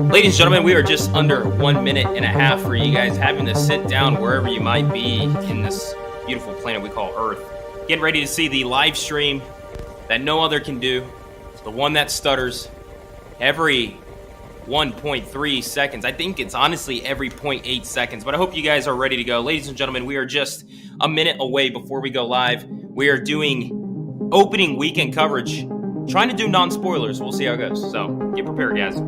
Ladies and gentlemen, we are just under 1 minute and a half for you guys having to sit down wherever you might be in this beautiful planet we call Earth. Get ready to see the live stream that no other can do. It's the one that stutters every 1.3 seconds. I think it's honestly every 0.8 seconds, but I hope you guys are ready to go. Ladies and gentlemen, we are just a minute away before we go live. We are doing opening weekend coverage, trying to do non-spoilers. We'll see how it goes. So get prepared, guys.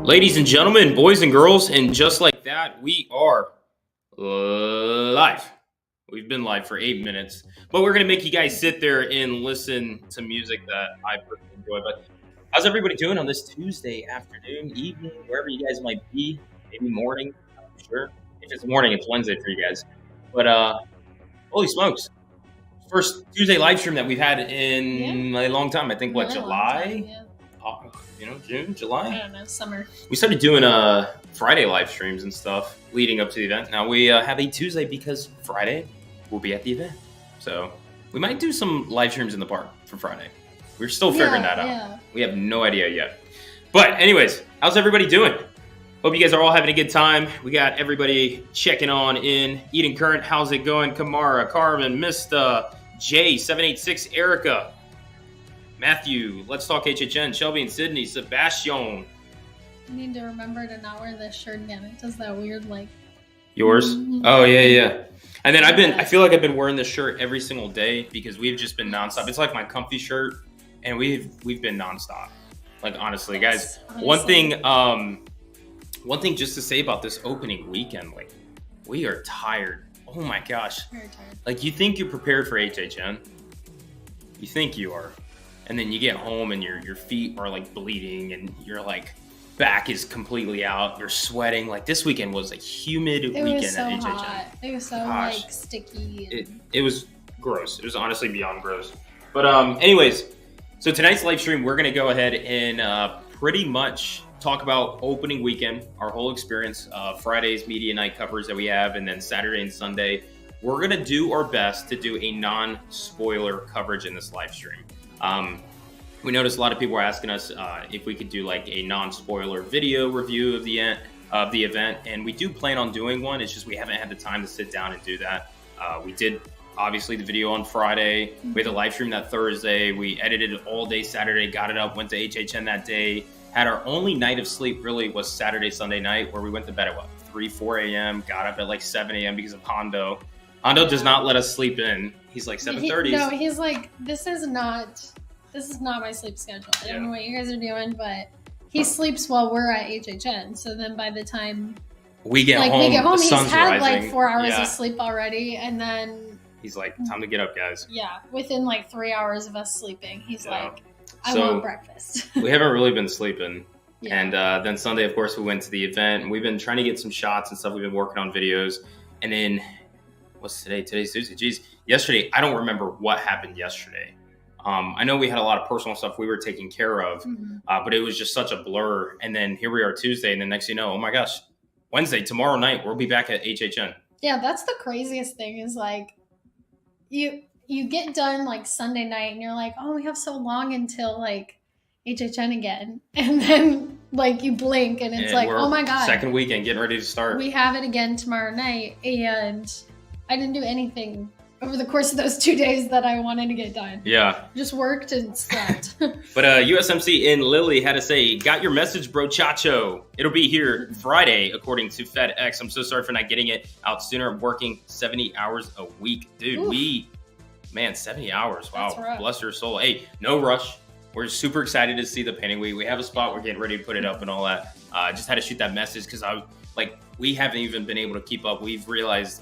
Ladies and gentlemen, boys and girls, and just like that, we are live. We've been live for 8 minutes, but we're going to make you guys sit there and listen to music that I personally enjoy. But how's everybody doing on this Tuesday afternoon, evening, wherever you guys might be? Maybe morning, I'm not sure. If it's morning, it's Wednesday for you guys. But holy smokes. First Tuesday live stream that we've had in a long time. I think, Really July? June, July? I don't know, summer. We started doing Friday live streams and stuff leading up to the event. Now we have a Tuesday because Friday we'll be at the event. So we might do some live streams in the park for Friday. We're still figuring that out. Yeah. We have no idea yet. But anyways, how's everybody doing? Hope you guys are all having a good time. We got everybody checking on in. Eden Current, how's it going? Kamara, Carmen, Mista, Jay, 786, Erica, Matthew, Let's Talk HHN, Shelby and Sydney, Sebastian. I need to remember to not wear this shirt again. It does that weird, Yours? Oh, yeah. And then I feel like I've been wearing this shirt every single day because we've just been nonstop. It's like my comfy shirt, and we've been nonstop. Like, honestly, guys, one thing just to say about this opening weekend, like, we are tired. Oh my gosh. Very tired. Like, you think you're prepared for HHN. You think you are. And then you get home and your feet are like bleeding and your like back is completely out. You're sweating. Like, this weekend was a humid weekend was so at HHN. hot. It was so sticky. It was gross. It was honestly beyond gross. But anyways, so tonight's live stream, we're gonna go ahead and pretty much talk about opening weekend, our whole experience, Friday's media night covers that we have, and then Saturday and Sunday. We're gonna do our best to do a non-spoiler coverage in this live stream. We noticed a lot of people were asking us if we could do like a non-spoiler video review of the event, and we do plan on doing one. It's just we haven't had the time to sit down and do that. We did obviously the video on Friday. We had the live stream that Thursday. We edited it all day Saturday, got it up, went to HHN that day. Had our only night of sleep really was Saturday, Sunday night, where we went to bed at 3, 4 a.m. Got up at like 7 a.m. because of Hondo. Hondo does not let us sleep in. He's like 7:30. No, he's like, this is not my sleep schedule. I don't know what you guys are doing, but he sleeps while we're at HHN. So then by the time we get home, the he's sun's had rising. like 4 hours of sleep already, and then he's like, time to get up, guys. Yeah, within like 3 hours of us sleeping, he's like, I want breakfast. We haven't really been sleeping. Yeah. And then Sunday, of course, we went to the event, and we've been trying to get some shots and stuff. We've been working on videos. And then, what's today? Today's Tuesday. Jeez. Yesterday, I don't remember what happened yesterday. I know we had a lot of personal stuff we were taking care of, but it was just such a blur. And then here we are Tuesday, and the next thing you know, oh my gosh, Wednesday, tomorrow night, we'll be back at HHN. Yeah, that's the craziest thing is like, you get done like Sunday night and you're like, oh, we have so long until like HHN again. And then like you blink and it's like, oh my God. Second weekend, getting ready to start. We have it again tomorrow night, and I didn't do anything over the course of those 2 days that I wanted to get done. Yeah. Just worked and slept. But USMC in Lily had to say, got your message, bro, chacho. It'll be here Friday, according to FedEx. I'm so sorry for not getting it out sooner. I'm working 70 hours a week. Dude, Oof. 70 hours. Wow. That's rough. Bless your soul. Hey, no rush. We're super excited to see the painting. We have a spot. We're getting ready to put it up and all that. Just had to shoot that message because we haven't even been able to keep up. We've realized,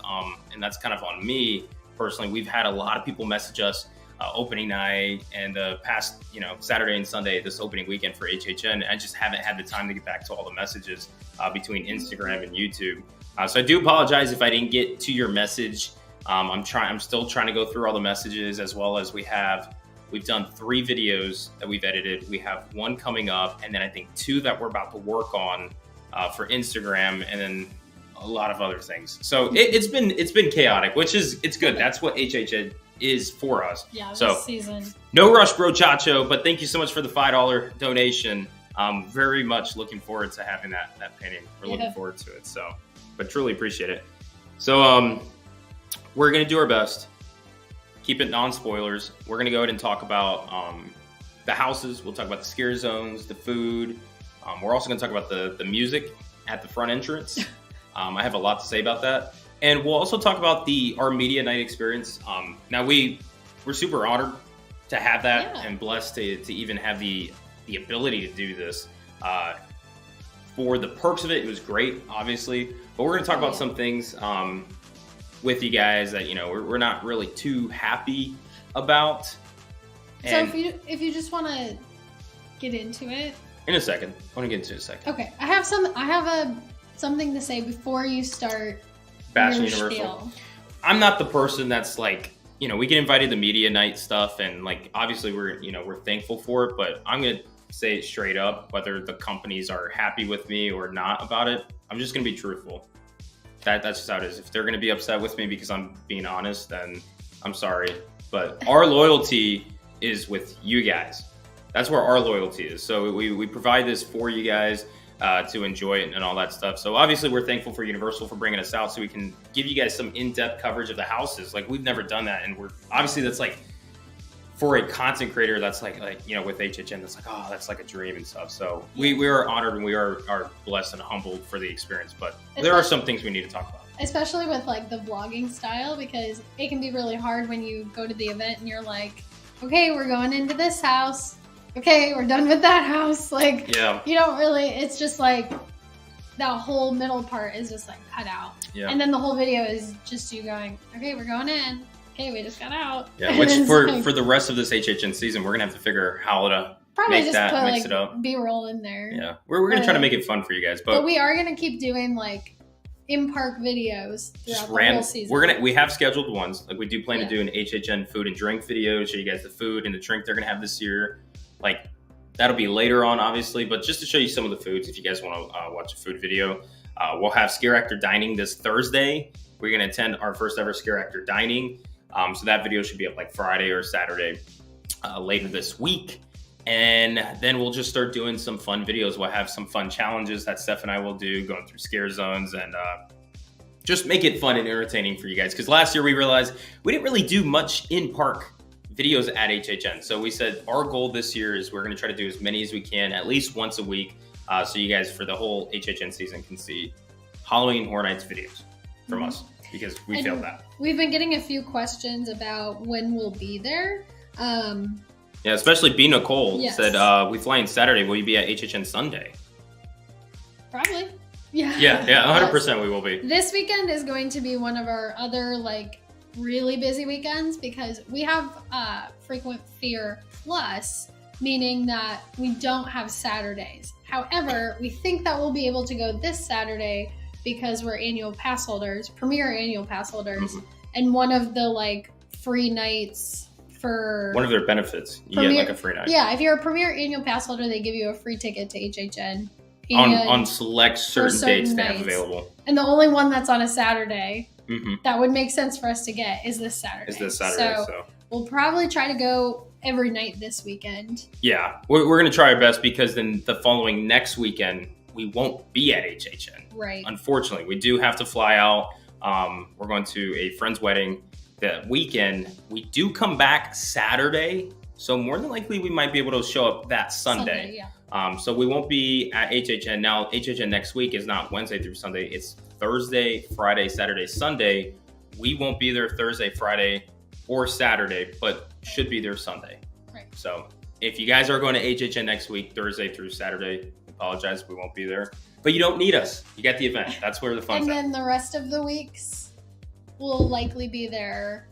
and that's kind of on me personally, we've had a lot of people message us opening night and the past, Saturday and Sunday, this opening weekend for HHN. I just haven't had the time to get back to all the messages between Instagram and YouTube. So I do apologize if I didn't get to your message. I'm still trying to go through all the messages, as well as we've done 3 videos that we've edited. We have 1 coming up, and then I think 2 that we're about to work on for Instagram, and then a lot of other things. So it's been chaotic, which it's good. That's what HHN is for us. Yeah, this so, season. No rush, bro, chacho. But thank you so much for the $5 donation. Very much looking forward to having that painting. We're looking forward to it. So, but truly appreciate it. So we're gonna do our best. Keep it non-spoilers. We're gonna go ahead and talk about the houses. We'll talk about the scare zones, the food. We're also gonna talk about the music at the front entrance. I have a lot to say about that. And we'll also talk about our media night experience. Now we're super honored to have that and blessed to even have the ability to do this. For the perks of it, it was great, obviously. But we're going to talk about some things with you guys that we're not really too happy about. And so if you just want to get into it in a second, I want to get into it in a second. Okay, I have something to say before you start bashing your Universal. spiel. I'm not the person that's like, we get invited to media night stuff, and like obviously we're thankful for it, but I'm gonna say it straight up, whether the companies are happy with me or not about it, I'm just gonna be truthful. That's just how it is. If they're gonna be upset with me because I'm being honest, then I'm sorry. But our loyalty is with you guys. That's where our loyalty is. So we provide this for you guys to enjoy it and all that stuff. So obviously we're thankful for Universal for bringing us out so we can give you guys some in-depth coverage of the houses. Like, we've never done that. And that's like, for a content creator, that's like with HHN, that's like, oh, that's like a dream and stuff. So we are honored and we are blessed and humbled for the experience. But there are some things we need to talk about. Especially with like the vlogging style, because it can be really hard when you go to the event and you're like, okay, we're going into this house. Okay, we're done with that house. Like, you don't really, it's just like that whole middle part is just like cut out. Yeah. And then the whole video is just you going, okay, we're going in. Okay, we just got out. Yeah, which for the rest of this HHN season, we're going to have to figure how to make that, mix it up. B-roll in there. Yeah, we're going to try to make it fun for you guys. But we are going to keep doing like in-park videos throughout the whole season. We have scheduled ones. Like, we do plan to do an HHN food and drink video, show you guys the food and the drink they're going to have this year. Like, that'll be later on, obviously, but just to show you some of the foods, if you guys want to watch a food video. We'll have Scare Actor Dining this Thursday. We're going to attend our first ever Scare Actor Dining. So that video should be up like Friday or Saturday later this week. And then we'll just start doing some fun videos. We'll have some fun challenges that Steph and I will do, going through scare zones, and just make it fun and entertaining for you guys. Because last year we realized we didn't really do much in-park videos at HHN. So we said our goal this year is we're going to try to do as many as we can, at least once a week. So you guys, for the whole HHN season, can see Halloween Horror Nights videos from us, because we failed that. We've been getting a few questions about when we'll be there. Yeah, especially B. Nicole said, we fly in Saturday. Will you be at HHN Sunday? Probably. Yeah. Yeah, 100% we will be. This weekend is going to be one of our other really busy weekends, because we have frequent fear plus, meaning that we don't have Saturdays. However, we think that we'll be able to go this Saturday because we're annual pass holders, premier annual pass holders, and one of the free nights for one of their benefits, you get a free night. Yeah, if you're a premier annual pass holder, they give you a free ticket to HHN on select certain dates they have available. And the only one that's on a Saturday that would make sense for us to get is this Saturday. So we'll probably try to go every night this weekend. Yeah, we're going to try our best, because then the following next weekend, we won't be at HHN. Right. Unfortunately, we do have to fly out. We're going to a friend's wedding that weekend. We do come back Saturday, so more than likely we might be able to show up that Sunday. Yeah. So we won't be at HHN. Now, HHN next week is not Wednesday through Sunday. It's Thursday, Friday, Saturday, Sunday. We won't be there Thursday, Friday, or Saturday, but should be there Sunday. Right. So if you guys are going to HHN next week, Thursday through Saturday, apologize, we won't be there. But you don't need us. You got the event. That's where the fun's And at. then the rest of the weeks, we'll likely be there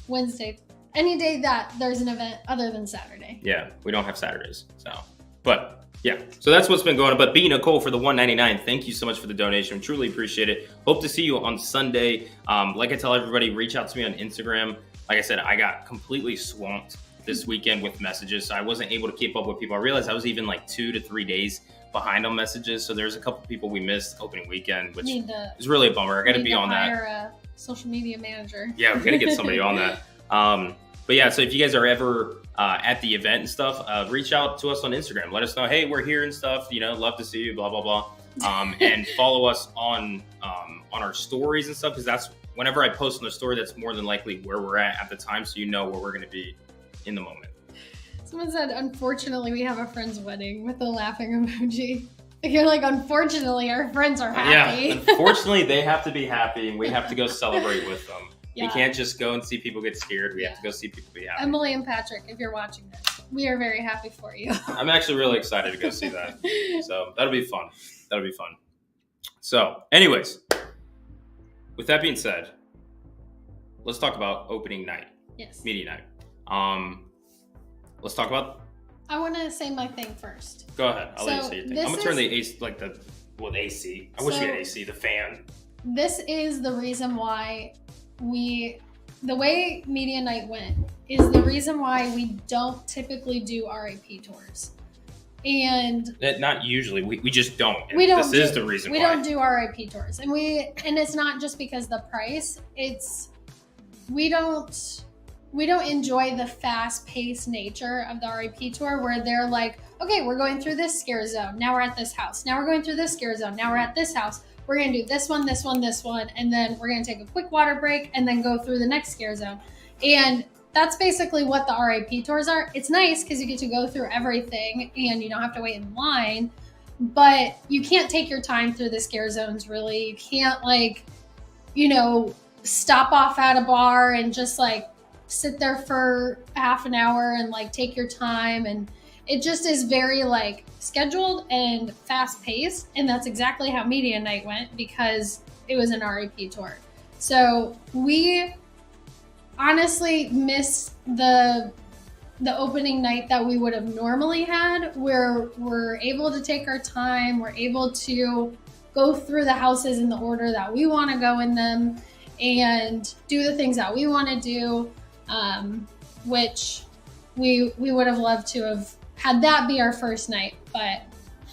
Wednesday. Any day that there's an event other than Saturday. Yeah, we don't have Saturdays. But yeah, so that's what's been going on. But B. Nicole for the $1.99, thank you so much for the donation. Truly appreciate it. Hope to see you on Sunday. Like I tell everybody, reach out to me on Instagram. Like I said, I got completely swamped this weekend with messages, so I wasn't able to keep up with people. I realized I was even like 2 to 3 days behind on messages. So there's a couple people we missed opening weekend, which is really a bummer. I got to be on that. Hire a social media manager. Yeah, we're gonna get somebody on that. But yeah, so if you guys are ever at the event and stuff, reach out to us on Instagram. Let us know, hey, we're here and stuff. You know, love to see you. Blah blah blah. And follow us on our stories and stuff, because that's whenever I post on the story, that's more than likely where we're at the time, so you know where we're gonna be in the moment. Someone said, unfortunately, we have a friend's wedding with a laughing emoji. You're like, unfortunately, our friends are happy. Yeah, unfortunately, they have to be happy, and we have to go celebrate with them. Yeah. We can't just go and see people get scared. We have to go see people be happy. Emily and Patrick, if you're watching this, we are very happy for you. I'm actually really excited to go see that. So that'll be fun. So anyways, with that being said, let's talk about opening night. Yes. Media night. Let's talk about. I want to say my thing first. Go ahead. I'll let you say your thing. I'm gonna turn the AC, the AC. I wish we had AC. The fan. This is the reason why the way media night went is the reason why we don't typically do RIP tours. And not usually. We just don't. We don't. This is the reason why. We don't do RIP tours, and it's not just because the price. It's we don't enjoy the fast-paced nature of the RIP tour, where they're like, okay, we're going through this scare zone. Now we're at this house. Now we're going through this scare zone. Now we're at this house. We're going to do this one, this one, this one, and then we're going to take a quick water break and then go through the next scare zone. And that's basically what the RIP tours are. It's nice because you get to go through everything and you don't have to wait in line, but you can't take your time through the scare zones, really. You can't, stop off at a bar and just, sit there for half an hour and, take your time. And it just is very scheduled and fast paced. And that's exactly how media night went, because it was an RIP tour. So we honestly miss the opening night that we would have normally had, where we're able to take our time. We're able to go through the houses in the order that we want to go in them and do the things that we want to do, which we would have loved to have had that be our first night. But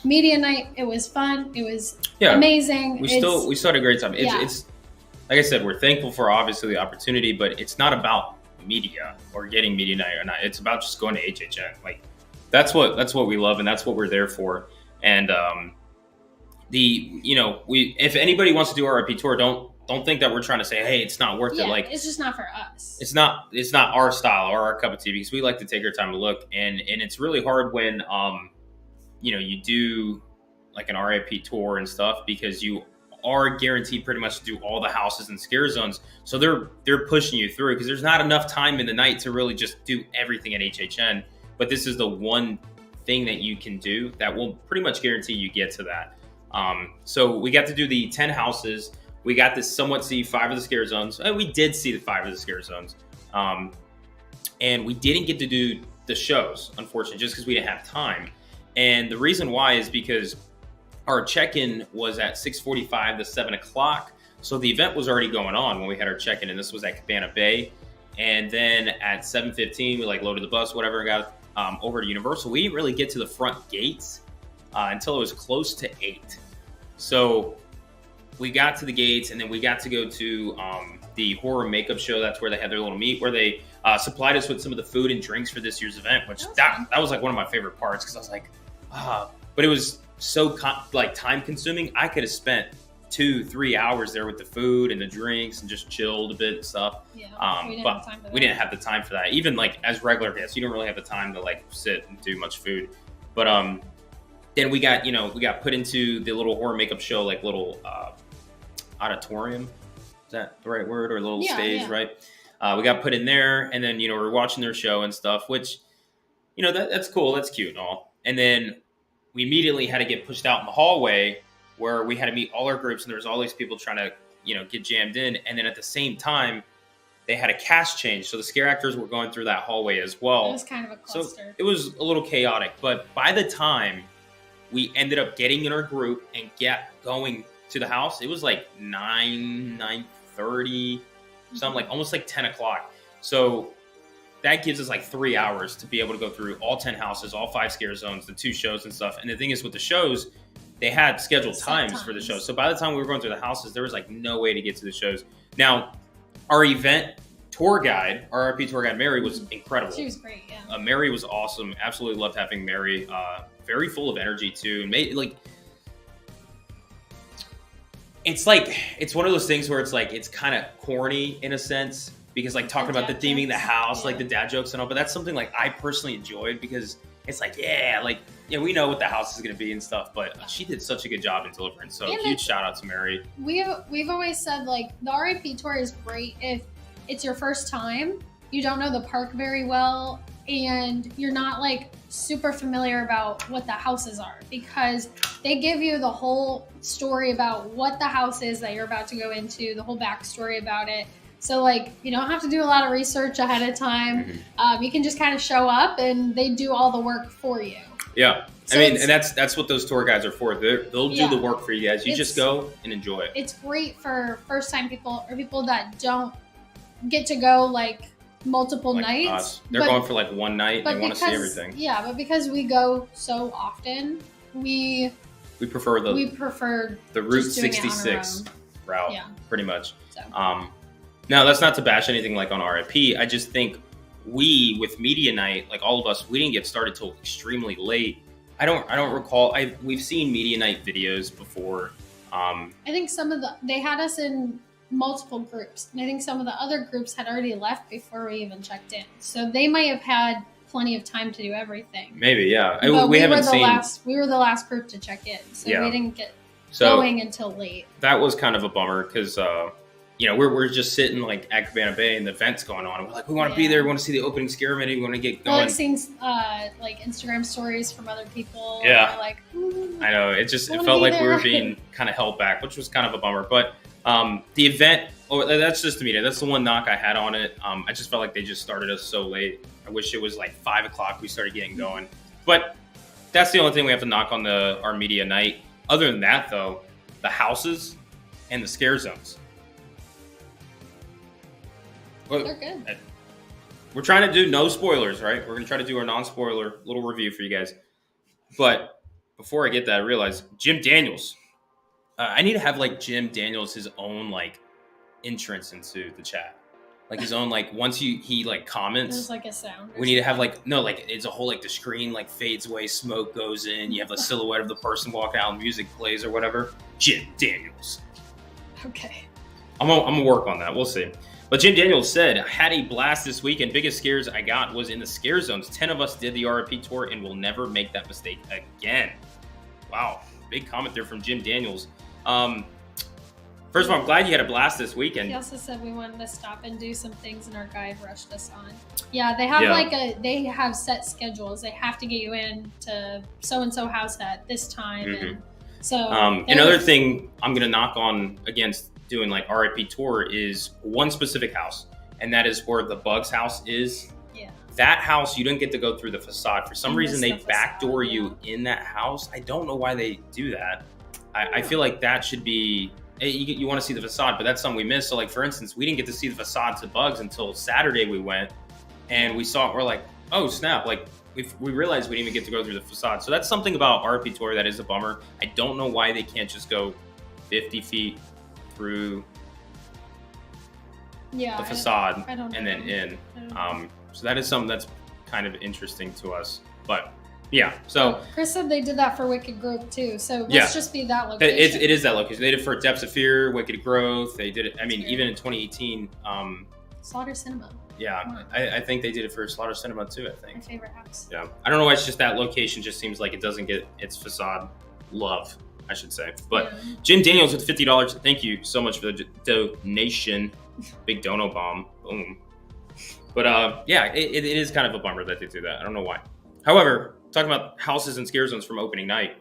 media night, it was fun. It was amazing. We still had a great time. It's like I said, we're thankful for obviously the opportunity, but it's not about media or getting media night or not. It's about just going to HHN. That's what we love, and that's what we're there for. And if anybody wants to do our RIP tour, don't think that we're trying to say, hey, it's not worth it. It's just not for us. It's not our style or our cup of tea, because we like to take our time to look, and it's really hard when you do an RIP tour and stuff, because you are guaranteed pretty much to do all the houses and scare zones. So they're pushing you through, because there's not enough time in the night to really just do everything at HHN. But this is the one thing that you can do that will pretty much guarantee you get to that. So we got to do the 10 houses. We got to somewhat see 5 of the scare zones. And we did see the 5 of the scare zones. And we didn't get to do the shows, unfortunately, just because we didn't have time. And the reason why is because our check-in was at 6:45 to 7 o'clock. So the event was already going on when we had our check-in, and this was at Cabana Bay. And then at 7:15, we loaded the bus, whatever, and got over to Universal. We didn't really get to the front gates until it was close to 8. So we got to the gates, and then we got to go to the horror makeup show. That's where they had their little meet, where they supplied us with some of the food and drinks for this year's event, which that was like one of my favorite parts, because I was like, but it was so like time consuming. I could have spent 2-3 hours there with the food and the drinks and just chilled a bit and stuff. Yeah, we didn't have the time for that. Even like as regular guests, you don't really have the time to like sit and do much food. But then we got put into the little horror makeup show, like little auditorium. Is that the right word? Or a little stage, right? We got put in there, and then we're watching their show and stuff, which that's cool, that's cute and all. And then we immediately had to get pushed out in the hallway, where we had to meet all our groups, and there was all these people trying to get jammed in. And then at the same time, they had a cast change, so the scare actors were going through that hallway as well. It was kind of a cluster. So it was a little chaotic, but by the time we ended up getting in our group and going to the house, it was like 9:30, something, like almost like 10 o'clock. So that gives us like 3 hours to be able to go through all 10 houses, all 5 scare zones, the 2 shows and stuff. And the thing is, with the shows, they had scheduled times for the shows. So by the time we were going through the houses, there was like no way to get to the shows. Now, our event tour guide, our RP tour guide, Mary, was incredible. She was great, yeah. Mary was awesome. Absolutely loved having Mary. Very full of energy too. And it's one of those things where it's like, it's kind of corny in a sense, because like talking about the theming the house, like the dad jokes and all, but that's something like I personally enjoyed, because it's like, we know what the house is going to be and stuff, but she did such a good job in delivering. So huge shout out to Mary. We've always said, like, the RIP tour is great if it's your first time, you don't know the park very well, and you're not like super familiar about what the houses are, because they give you the whole story about what the house is that you're about to go into, the whole backstory about it. So like, you don't have to do a lot of research ahead of time. You can just kind of show up, and they do all the work for you. Yeah. So and that's what those tour guides are for. They'll do the work for you guys. You just go and enjoy it. It's great for first time people, or people that don't get to go like multiple nights. Us. They're going for like one night. They want to see everything. Yeah, but because we go so often, we prefer the Route 66 route, pretty much. So. Now, that's not to bash anything like on RIP. I just think with media night, like all of us, we didn't get started till extremely late. I don't recall. We've seen media night videos before. I think they had us in multiple groups, and I think some of the other groups had already left before we even checked in. So they might have had plenty of time to do everything. Maybe, yeah. But we were the last group to check in, so we didn't get going until late. That was kind of a bummer, because we're just sitting like at Cabana Bay, and the event's going on, and we're like, we want to be there, we want to see the opening scare minute, we want to get going. I've seen like Instagram stories from other people. Yeah, like, I know, it felt like we were being kind of held back, which was kind of a bummer. But the event, that's just the media. That's the one knock I had on it. I just felt like they just started us so late. I wish it was like 5 o'clock we started getting going. But that's the only thing we have to knock on our media night. Other than that, though, the houses and the scare zones. They're good. We're trying to do no spoilers, right? We're going to try to do our non-spoiler little review for you guys. But before I get that, I realize Jim Daniels. I need to have like Jim Daniels his own like entrance into the chat, like his own like once he like comments. There's like a sound. We need to have like it's a whole like the screen like fades away, smoke goes in. You have the silhouette of the person walking out, and music plays or whatever. Jim Daniels. Okay. I'm gonna work on that. We'll see. But Jim Daniels said, I had a blast this weekend. Biggest scares I got was in the scare zones. 10 of us did the RIP tour and will never make that mistake again. Wow. Big comment there from Jim Daniels. First of all, I'm glad you had a blast this weekend. He also said we wanted to stop and do some things, and our guide rushed us on. Yeah, they have they have set schedules. They have to get you in to so-and-so house at this time. Mm-hmm. And so another thing I'm going to knock on against doing like RIP tour is one specific house, and that is where the Bugs house is. Yeah. That house, you didn't get to go through the facade. For some reason, they backdoor you in that house. I don't know why they do that. I feel like that should be, you want to see the facade, but that's something we missed. So like, for instance, we didn't get to see the facade to Bugs until Saturday we went, and we saw it. We're like, oh snap. Like we realized we didn't even get to go through the facade. So that's something about RIP tour that is a bummer. I don't know why they can't just go 50 feet through Yeah, the facade I don't and know. then in. I don't know. So that is something that's kind of interesting to us. But yeah, so Chris said they did that for Wicked Grove too. So let's Yeah. just be that location. it is that location. They did it for Depths of Fear, Wicked Growth. They did it. I mean, That's even in 2018. Slaughter Cinema, Yeah, I think they did it for Slaughter Cinema too. I my think. favorite house. Yeah, I don't know why it's just that location just seems like it doesn't get its facade love, I should say. But Yeah. Jim Daniels with $50. Thank you so much for the donation. Big dono bomb. Boom. But yeah, it is kind of a bummer that they do that. I don't know why. However, talking about houses and scare zones from opening night,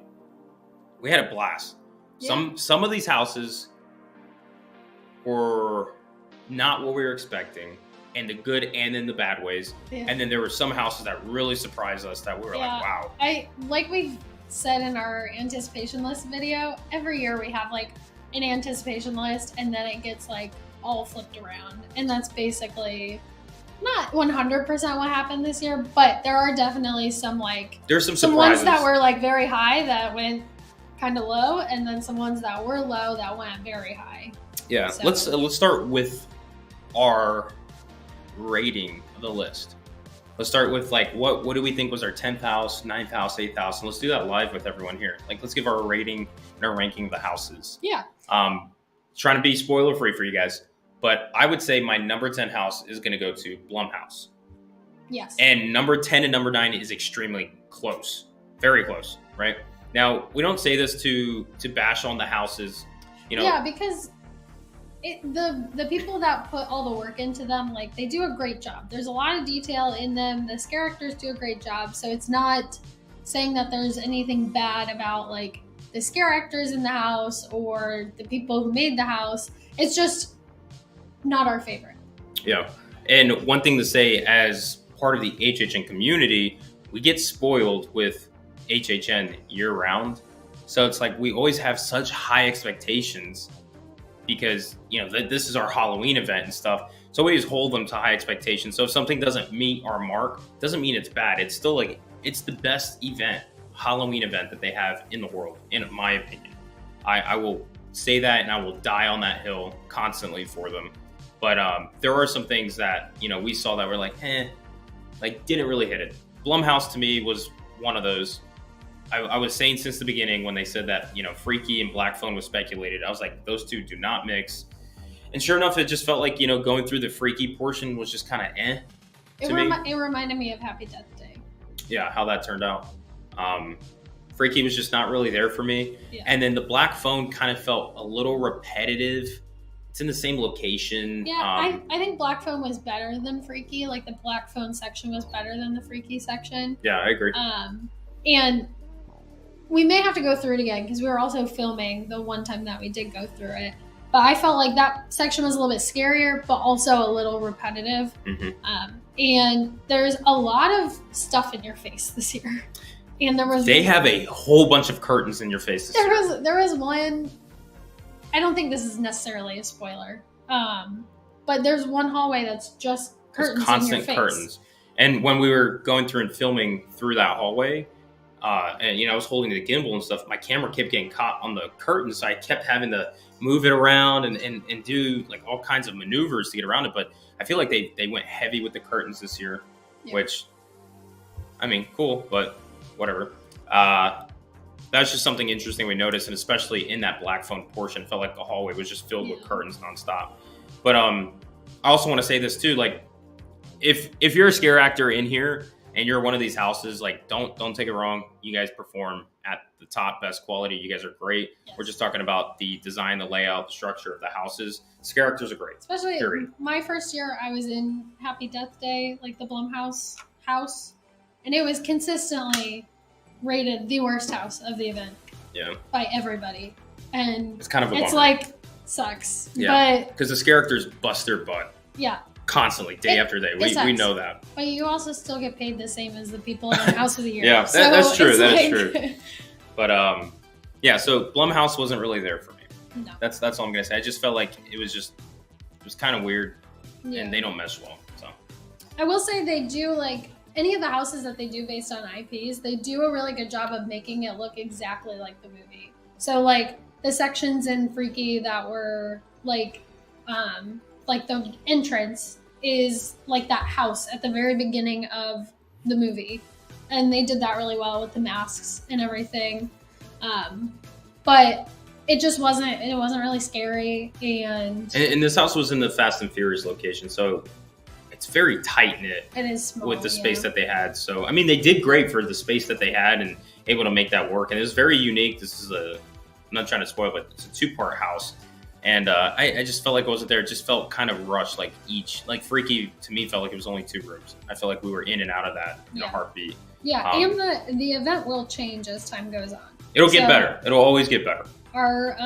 we had a blast. Yeah. Some of these houses were not what we were expecting, in the good and in the bad ways. Yeah. And then there were some houses that really surprised us that we were like, wow. Like we said in our anticipation list video, every year we have like an anticipation list and then it gets like all flipped around. And that's basically not 100% what happened this year, but there are definitely some like There's some ones surprises. that were like very high that went kind of low, and then some ones that were low that went very high. Yeah, So- let's start with our rating of the list. Let's start with like what do we think was our 10th house, 9th house, 8th house, and let's do that live with everyone here. Like let's give our rating and our ranking of the houses. Yeah. Trying to be spoiler free for you guys, but I would say my number 10 house is going to go to Blumhouse, Yes. and number 10 and number 9 is extremely close, very close, right? Now we don't say this to bash on the houses, you know. Yeah, because the people that put all the work into them, like they do a great job. There's a lot of detail in them. The characters do a great job. So it's not saying that there's anything bad about like the scare actors in the house or the people who made the house. It's just not our favorite. Yeah. And one thing to say, as part of the HHN community, we get spoiled with HHN year round. So it's like we always have such high expectations because, you know, this is our Halloween event and stuff. So we just hold them to high expectations. So if something doesn't meet our mark, doesn't mean it's bad. It's still like, it's the best event, Halloween event that they have in the world, in my opinion. I will say that and I will die on that hill constantly for them. But there are some things that, you know, we saw that were like, didn't really hit it. Blumhouse to me was one of those. I was saying since the beginning when they said that, you know, Freaky and Black Phone was speculated, I was like, those two do not mix. And sure enough, it just felt like, you know, going through the Freaky portion was just kind of It reminded me of Happy Death Day. Yeah, how that turned out. Freaky was just not really there for me. Yeah. And then the Black Phone kind of felt a little repetitive. It's in the same location. Yeah, I think Black Phone was better than Freaky. Like the Black Phone section was better than the Freaky section. Yeah, I agree. And we may have to go through it again because we were also filming the one time that we did go through it. But I felt like that section was a little bit scarier, but also a little repetitive. Mm-hmm. And there's a lot of stuff in your face this year. And they have a whole bunch of curtains in your face this year. There was one. I don't think this is necessarily a spoiler. But there's one hallway that's just curtains. There's constant in your face. curtains. And when we were going through and filming through that hallway, and you know, I was holding the gimbal and stuff, my camera kept getting caught on the curtains, so I kept having to move it around and do like all kinds of maneuvers to get around it. But I feel like they went heavy with the curtains this year, which, I mean, cool, but whatever. That's just something interesting we noticed, and especially in that Black Phone portion, it felt like the hallway was just filled with curtains nonstop. But I also want to say this too, like if you're a scare actor in here and you're one of these houses, like don't take it wrong. You guys perform at the top, best quality. You guys are great. Yes. We're just talking about the design, the layout, the structure of the houses. Scare actors are great. Especially period. My first year, I was in Happy Death Day, like the Blumhouse house, and it was consistently rated the worst house of the event. Yeah. By everybody, and it's kind of a bummer. It's like sucks. Yeah. But because the scare actors bust their butt. Yeah. Constantly, day after day. We know that. But you also still get paid the same as the people in the house of the year. Yeah, that's true. That is true. But yeah. So Blumhouse wasn't really there for me. No. That's all I'm gonna say. I just felt like it was kind of weird, and they don't mesh well. So I will say they do, like any of the houses that they do based on IPs, they do a really good job of making it look exactly like the movie. So like the sections in Freaky that were like the entrance is like that house at the very beginning of the movie, and they did that really well with the masks and everything. But it just wasn't really scary, and this house was in the Fast and Furious location, so it's very tight knit. It is small, with the space that they had. So I mean, they did great for the space that they had and able to make that work. And it was very unique. This is I'm not trying to spoil, but it's a 2-part house. And I just felt like I wasn't there. It just felt kind of rushed. Like Freaky to me felt like it was only 2 rooms. I felt like we were in and out of that in a heartbeat. Yeah, and the event will change as time goes on. It'll get better. It'll always get better. Our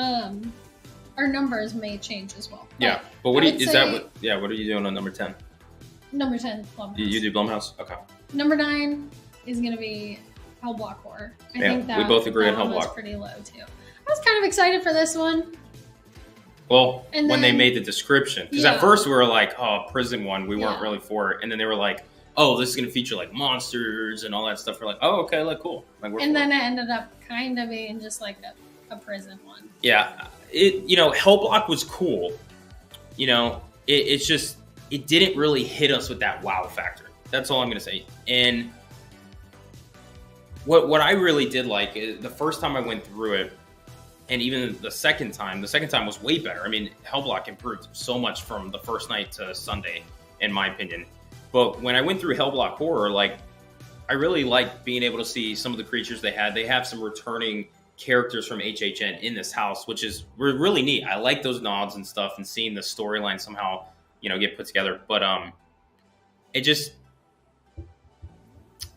numbers may change as well. Yeah, but what are you doing on number 10? Number 10, Blumhouse. You do Blumhouse? Okay. Number 9 is going to be Hellblock Horror. I think that we both agree on Hellblock. Was pretty low too. I was kind of excited for this one. Well, when they made the description, because at first we were like, "Oh, prison one," we weren't really for it, and then they were like, "Oh, this is going to feature like monsters and all that stuff." We're like, "Oh, okay, like cool." Like, and then it ended up kind of being just like a prison one. Yeah, Hellblock was cool. It's just it didn't really hit us with that wow factor. That's all I'm going to say. And what I really did like is the first time I went through it. And even the second time was way better. I mean, Hellblock improved so much from the first night to Sunday, in my opinion. But when I went through Hellblock Horror, like, I really liked being able to see some of the creatures they had. They have some returning characters from HHN in this house, which is really neat. I like those nods and stuff and seeing the storyline somehow, get put together. But it just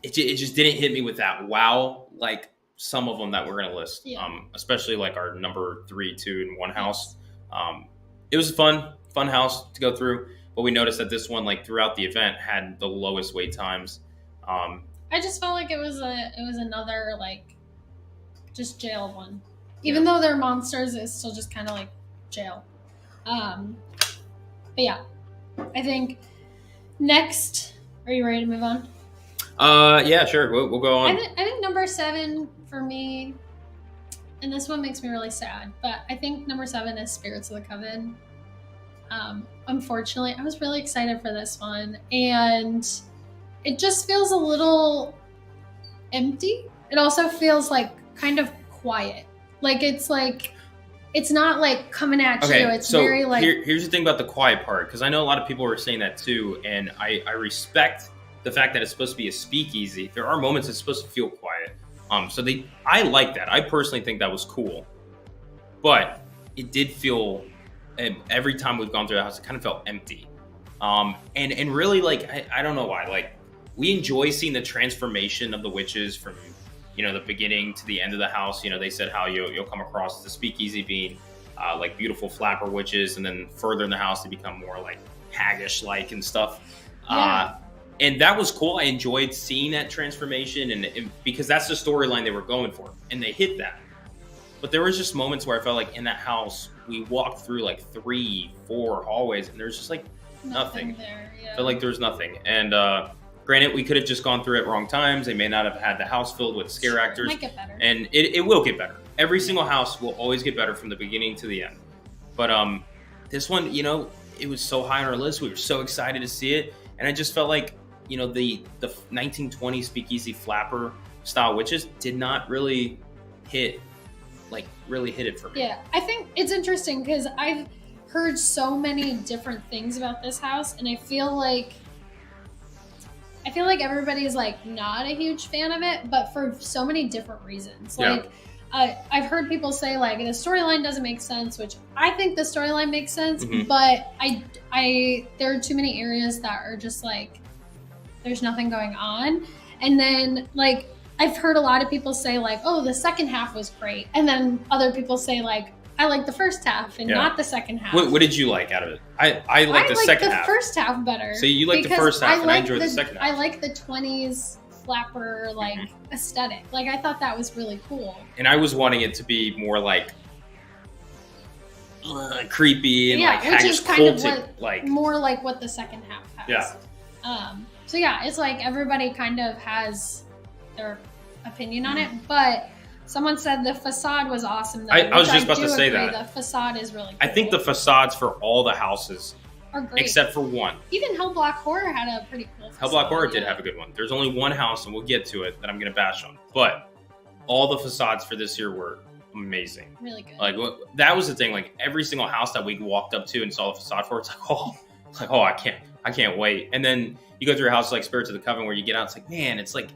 didn't hit me with that wow, like some of them that we're going to list, especially like our number 3, 2, and 1 house. It was a fun house to go through, but we noticed that this one, like throughout the event, had the lowest wait times. I just felt like it was another like just jail one, even though they're monsters. It's still just kind of like jail. But yeah, I think next. Are you ready to move on? Yeah, sure. We'll go on. I think number 7 for me, and this one makes me really sad, but I think number 7 is Spirits of the Coven. Unfortunately, I was really excited for this one, and it just feels a little empty. It also feels like kind of quiet. Like it's not like coming at you. It's so very like. Here's the thing about the quiet part, because I know a lot of people are saying that too, and I respect the fact that it's supposed to be a speakeasy. There are moments it's supposed to feel quiet. I like that. I personally think that was cool. But it did feel, every time we've gone through the house, it kind of felt empty. And really, like, I don't know why. Like, we enjoy seeing the transformation of the witches from, the beginning to the end of the house. They said how you'll come across the speakeasy being like beautiful flapper witches, and then further in the house they become more like haggish-like and stuff. Yeah. And that was cool. I enjoyed seeing that transformation, and because that's the storyline they were going for, and they hit that. But there was just moments where I felt like in that house, we walked through like 3, 4 hallways, and there's just like nothing. There, yeah. Felt like there's nothing. And granted, we could have just gone through it wrong times. They may not have had the house filled with scare actors. It might get better. And it will get better. Every single house will always get better from the beginning to the end. But this one, it was so high on our list. We were so excited to see it, and I just felt like. The 1920s speakeasy flapper style witches did not really hit it for me. Yeah, I think it's interesting because I've heard so many different things about this house, and I feel like everybody's like not a huge fan of it, but for so many different reasons. Like I've heard people say like the storyline doesn't make sense, which I think the storyline makes sense, but I there are too many areas that are just like there's nothing going on. And then like I've heard a lot of people say like, oh, the second half was great, and then other people say like I like the first half and not the second half. What did you like out of it? I like the second half. I like the first half better. So you like the first half, and I enjoyed the second half. I like the 20s flapper like aesthetic. Like I thought that was really cool. And I was wanting it to be more like creepy and like which is kind of what, like more like what the second half has. Yeah. So yeah, it's like everybody kind of has their opinion on it, but Someone said the facade was awesome. Though, I was just about to do say agree. that. The facade is really cool. I think the facades for all the houses are great. except for one. Even Hell Block Horror had a pretty cool facade. Hell Block Horror did have a good one. There's only one house, and we'll get to it, that I'm going to bash on. But all the facades for this year were amazing. Really good. Like, that was the thing. Like, every single house that we walked up to and saw the facade for, it's like, oh, I can't wait. And then you go through a house like Spirits of the Coven where you get out, it's like, man, it's like,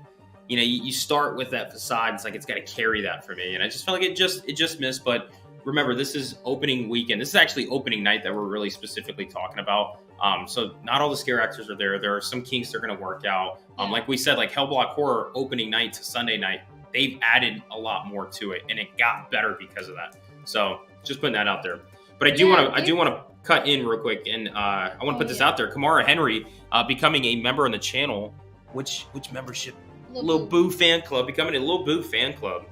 you know, you start with that facade. It's like, it's got to carry that for me. And I just felt like it just missed. But remember, this is opening weekend. This is actually opening night that we're really specifically talking about. So not all the scare actors are there. There are some kinks they're going to work out. Like we said, like Hell Block Horror opening night to Sunday night, they've added a lot more to it, and it got better because of that. So just putting that out there. But I do want to cut in real quick, and I want to put this out there. Kamara Henry becoming a member on the channel. Which membership? Lil Boo fan club. Becoming a Lil Boo fan club.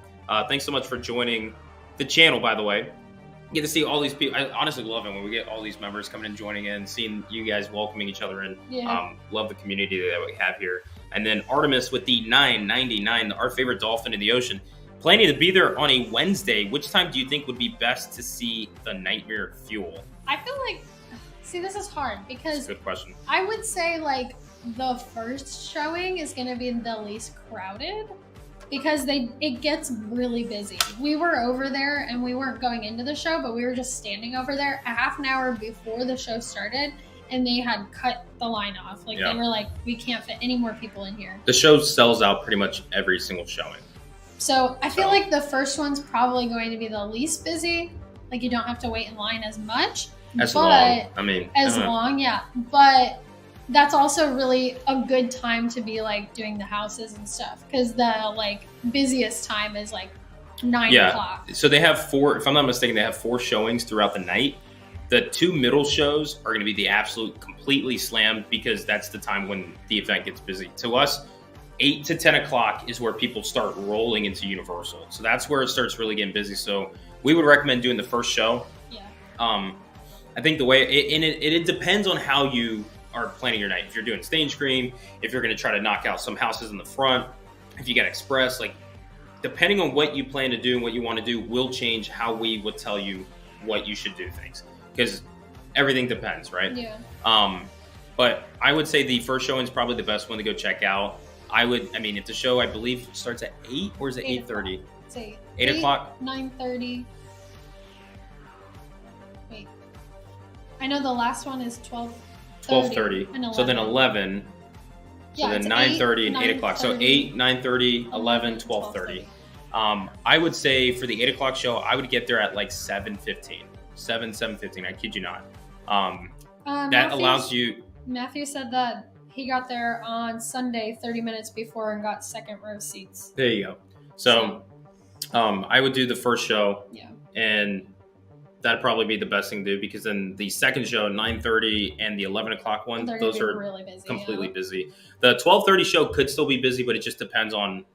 Thanks so much for joining the channel, by the way. You get to see all these people. I honestly love it when we get all these members coming and joining in, seeing you guys welcoming each other in. Yeah. Love the community that we have here. And then Artemis with the $9.99, our favorite dolphin in the ocean. Planning to be there on a Wednesday. Which time do you think would be best to see the Nightmare Fuel? I feel like, see, this is hard because good question. I would say like the first showing is going to be the least crowded because it gets really busy. We were over there and we weren't going into the show, but we were just standing over there a half an hour before the show started, and they had cut the line off. Like they were like, we can't fit any more people in here. The show sells out pretty much every single showing. So I feel like the first one's probably going to be the least busy. Like you don't have to wait in line as much. Long. I mean, long, yeah. But that's also really a good time to be like doing the houses and stuff because the like busiest time is like 9 o'clock. So they have 4, if I'm not mistaken, they have 4 showings throughout the night. The 2 middle shows are going to be the absolute completely slammed because that's the time when the event gets busy. To us, 8 to 10 o'clock is where people start rolling into Universal. So that's where it starts really getting busy. So we would recommend doing the first show. Yeah. I think the way it depends on how you are planning your night. If you're doing stage scream, if you're going to try to knock out some houses in the front, if you got express, like depending on what you plan to do and what you want to do will change how we would tell you what you should do things because everything depends, right? Yeah. But I would say the first showing is probably the best one to go check out. If the show I believe starts at 8 or is it 8:30? It's 8. 8 o'clock? 9:30. Wait. I know the last one is 12:30. So then 11. So then 9:30 and 8 o'clock. So 8, 9:30, 11, 12:30. I would say for the 8 o'clock show, I would get there at like 7:15. 7:15. I kid you not. That allows you. Matthew said that he got there on Sunday 30 minutes before and got second row seats. There you go. So I would do the first show. Yeah. And that'd probably be the best thing to do because then the second show, 9:30 and the 11 o'clock one, those are really busy, completely busy. The 12:30 show could still be busy, but it just depends on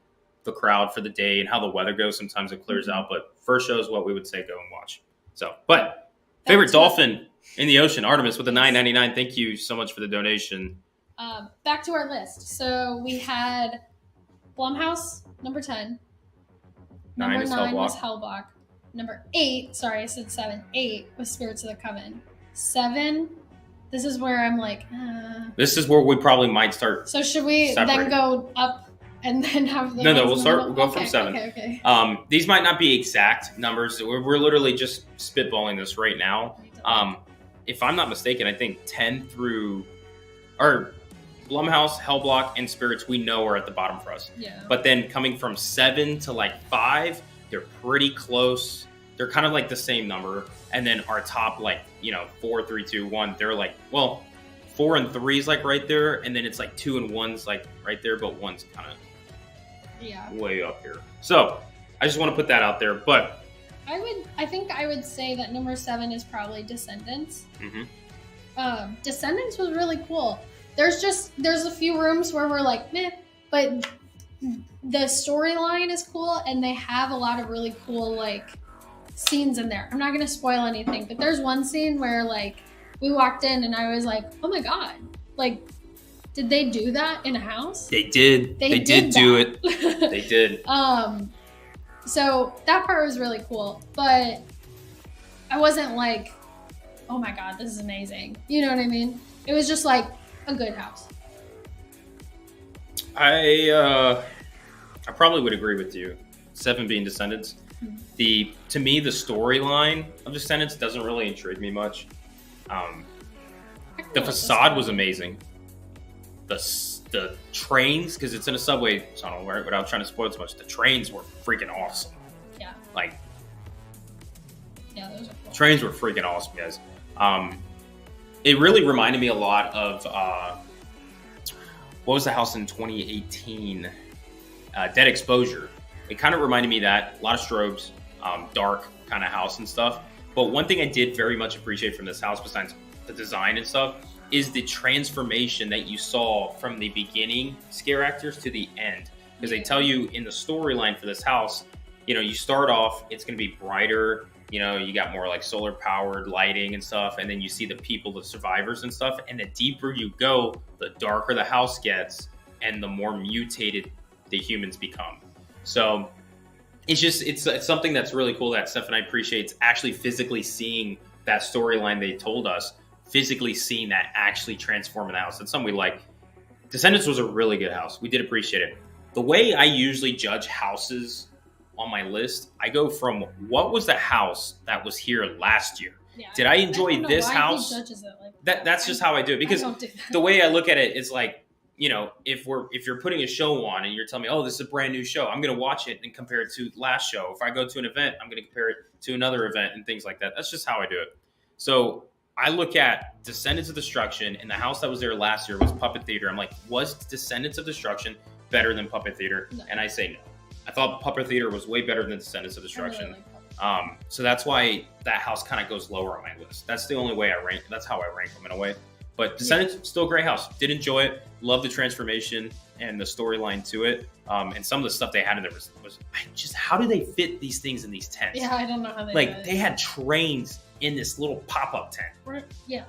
the crowd for the day and how the weather goes. Sometimes it clears out, but first show is what we would say go and watch. So, but favorite dolphin in the ocean, Artemis with the $9.99. Thank you so much for the donation. Back to our list. So we had Blumhouse, number 10. Number 9 was Hellblock. Number 8, sorry, I said 7. 8 was Spirits of the Coven. 7, this is where I'm like, This is where we probably might start. So should we then go up and then have the we'll go from 7. Okay. These might not be exact numbers. We're literally just spitballing this right now. If I'm not mistaken, I think 10 through, or Blumhouse, Hellblock, and Spirits we know are at the bottom for us. Yeah. But then coming from 7 to like 5, they're pretty close. They're kind of like the same number. And then our top, 4, 3, 2, 1, they're like, 4 and 3 is like right there. And then it's like 2 and 1's like right there, but 1's kind of way up here. So I just want to put that out there. But I think I would say that number 7 is probably Descendants. Mm-hmm. Descendants was really cool. There's a few rooms where we're like, meh, but the storyline is cool and they have a lot of really cool scenes in there. I'm not gonna spoil anything, but there's one scene where we walked in and I was like, oh my god, did they do that in a house? They did. They did do it. They did. So that part was really cool, but I wasn't like, oh my God, this is amazing. You know what I mean? It was just like a good house. I probably would agree with you. 7 being Descendants. To me, the storyline of Descendants doesn't really intrigue me much. The facade was amazing. The trains, because it's in a subway tunnel, right? Without trying to spoil too much, the trains were freaking awesome. Yeah. Like, yeah, those are cool. Trains were freaking awesome, guys. It really reminded me a lot of what was the house in 2018? Dead Exposure. It kind of reminded me of that. A lot of strobes, dark kind of house and stuff. But one thing I did very much appreciate from this house, besides the design and stuff, is the transformation that you saw from the beginning scare actors to the end. Because they tell you in the storyline for this house, you start off, it's going to be brighter. You got more like solar powered lighting and stuff. And then you see the people, the survivors and stuff. And the deeper you go, the darker the house gets and the more mutated the humans become. So it's something that's really cool that Stephanie appreciates, actually physically seeing that storyline they told us, physically seeing that actually transform in the house. That's something we like. Descendants was a really good house. We did appreciate it. The way I usually judge houses on my list, I go from what was the house that was here last year? Yeah, did I enjoy this house? He judges it like that's just how I do it, because the way I look at it is like, if you're putting a show on and you're telling me, oh, this is a brand new show, I'm going to watch it and compare it to last show. If I go to an event, I'm going to compare it to another event and things like that. That's just how I do it. So I look at Descendants of Destruction, and the house that was there last year was Puppet Theater. I'm like, was Descendants of Destruction better than Puppet Theater? No. And I say no. I thought Puppet Theater was way better than Descendants of Destruction. Really like so that's why that house kind of goes lower on my list. That's the only way I rank. That's how I rank them in a way. But Descendants, still a great house. Did enjoy it. Love the transformation and the storyline to it. And some of the stuff they had in there was how do they fit these things in these tents? Yeah, I don't know how they like they had trains in this little pop-up tent. Yeah.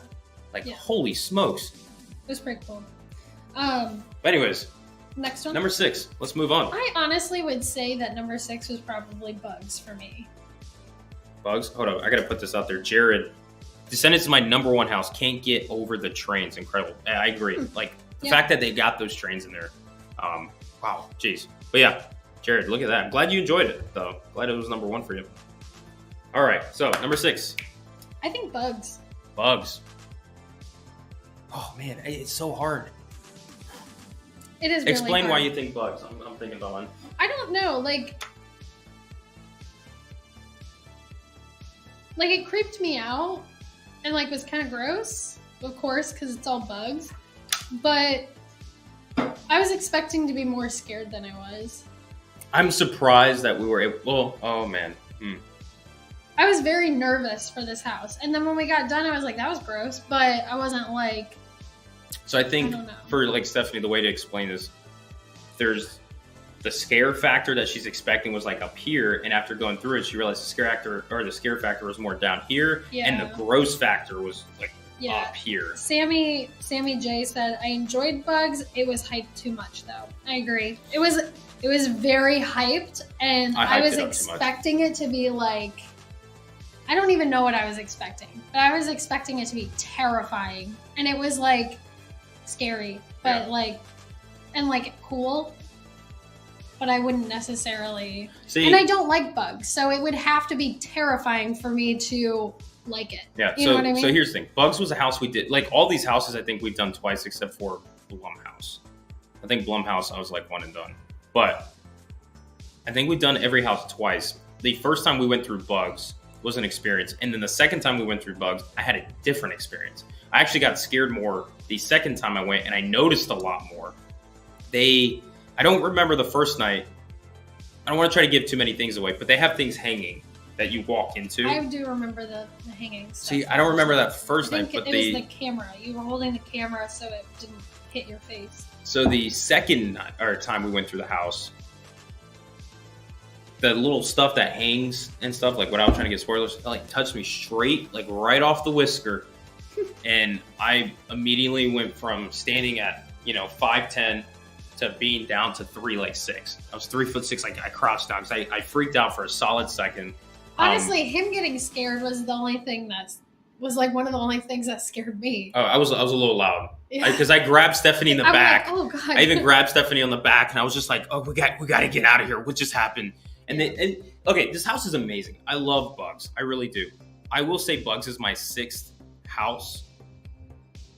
Holy smokes. It was pretty cool. But anyways, next one. Number 6. Let's move on. I honestly would say that number 6 was probably Bugs for me. Bugs? Hold on. I got to put this out there. Jared, Descendants is my number 1 house. Can't get over the trains. Incredible. I agree. Like, the fact that they got those trains in there. Wow. Jeez. But yeah, Jared, look at that. I'm glad you enjoyed it, though. Glad it was number 1 for you. All right. So, number 6. I think Bugs. Bugs. Oh, man. It's so hard. It is really Explain hard. why you think Bugs. I'm thinking about one. I don't know. Like it creeped me out and was kind of gross, of course, because it's all bugs. But I was expecting to be more scared than I was. I'm surprised that we were able. Well, oh man. I was very nervous for this house, and then when we got done, I was like, "That was gross," but I wasn't like. So I think for Stephanie, the way to explain this, there's the scare factor that she's expecting was up here, and after going through it, she realized the scare factor was more down here, and the gross factor was up here. Sammy J said, "I enjoyed Bugs. It was hyped too much, though." I agree. It was very hyped, and I was expecting it to be I don't even know what I was expecting, but I was expecting it to be terrifying, and it was scary, but cool. But I wouldn't necessarily. And I don't like bugs, so it would have to be terrifying for me to like it. Yeah. You know what I mean? So here's the thing: Bugs was a house we did. All these houses, I think we've done twice, except for Blumhouse. I think Blumhouse, I was one and done. But I think we've done every house twice. The first time we went through Bugs was an experience, and then the second time we went through Bugs, I had a different experience. I actually got scared more the second time I went, and I noticed a lot more. I don't remember the first night. I don't want to try to give too many things away, but they have things hanging that you walk into. I do remember the hanging stuff. See, I don't remember that first night, but it was the camera. You were holding the camera so it didn't hit your face. So the second time we went through the house, the little stuff that hangs and stuff, without trying to get spoilers, touched me straight, right off the whisker. And I immediately went from standing at, 5'10", to being down to 3'6". I was 3'6". I crouched down because I freaked out for a solid second. Honestly, him getting scared was the only thing was like one of the only things that scared me. Oh, I was a little loud because I grabbed Stephanie in the back. Like, oh god! I even grabbed Stephanie on the back, and I was just like, "Oh, we got to get out of here. What just happened?" And okay, this house is amazing. I love Bugs. I really do. I will say Bugs is my 6th house,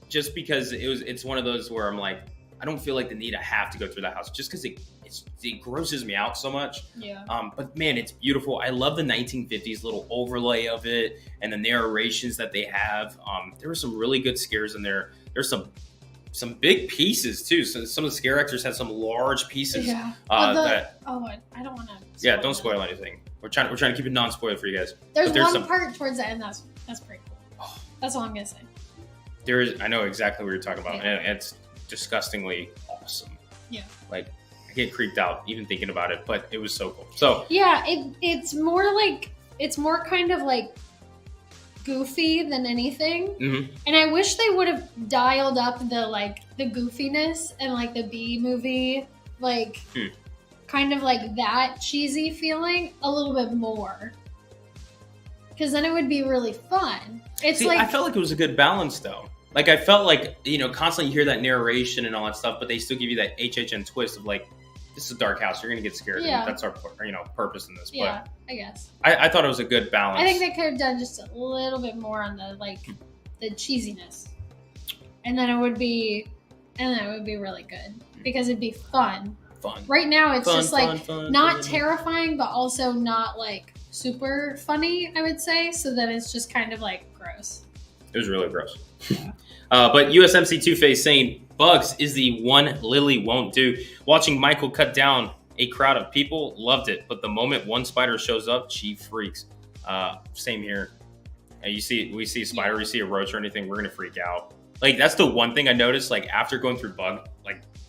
just because it's one of those where I'm like, I don't feel like the need I have to go through that house just because it grosses me out so much. Yeah. But man, it's beautiful. I love the 1950s little overlay of it and the narrations that they have. There were some really good scares in there. There's some big pieces too. So some of the scare actors had some large pieces. Yeah. I don't want to. Yeah, don't spoil anything. We're trying to keep it non-spoiler for you guys. There's one part towards the end that's pretty cool. Oh. That's all I'm gonna say. I know exactly what you're talking about, and it's disgustingly awesome. Yeah. Like, I get creeped out even thinking about it, but it was so cool. So yeah, it's more kind of like goofy than anything. Mm-hmm. And I wish they would have dialed up the goofiness and like the B movie, like kind of like that cheesy feeling a little bit more. Because then it would be really fun. I felt like it was a good balance though. Like, I felt like, constantly you hear that narration and all that stuff, but they still give you that HHN twist of like, this is a dark house, you're going to get scared. Yeah. And that's our, purpose in this. Yeah, but I guess. I thought it was a good balance. I think they could have done just a little bit more on the cheesiness. And then it would be really good because it'd be fun. Fun. Right now it's just fun, not terrifying, but also not like super funny, I would say. So then it's just kind of like gross. It was really gross. Yeah. But USMC Two-Face saying, Bugs is the one Lily won't do. Watching Michael cut down a crowd of people, loved it. But the moment one spider shows up, she freaks. Same here. And we see a spider, we see a roach or anything, we're going to freak out. Like, that's the one thing I noticed, like, after going through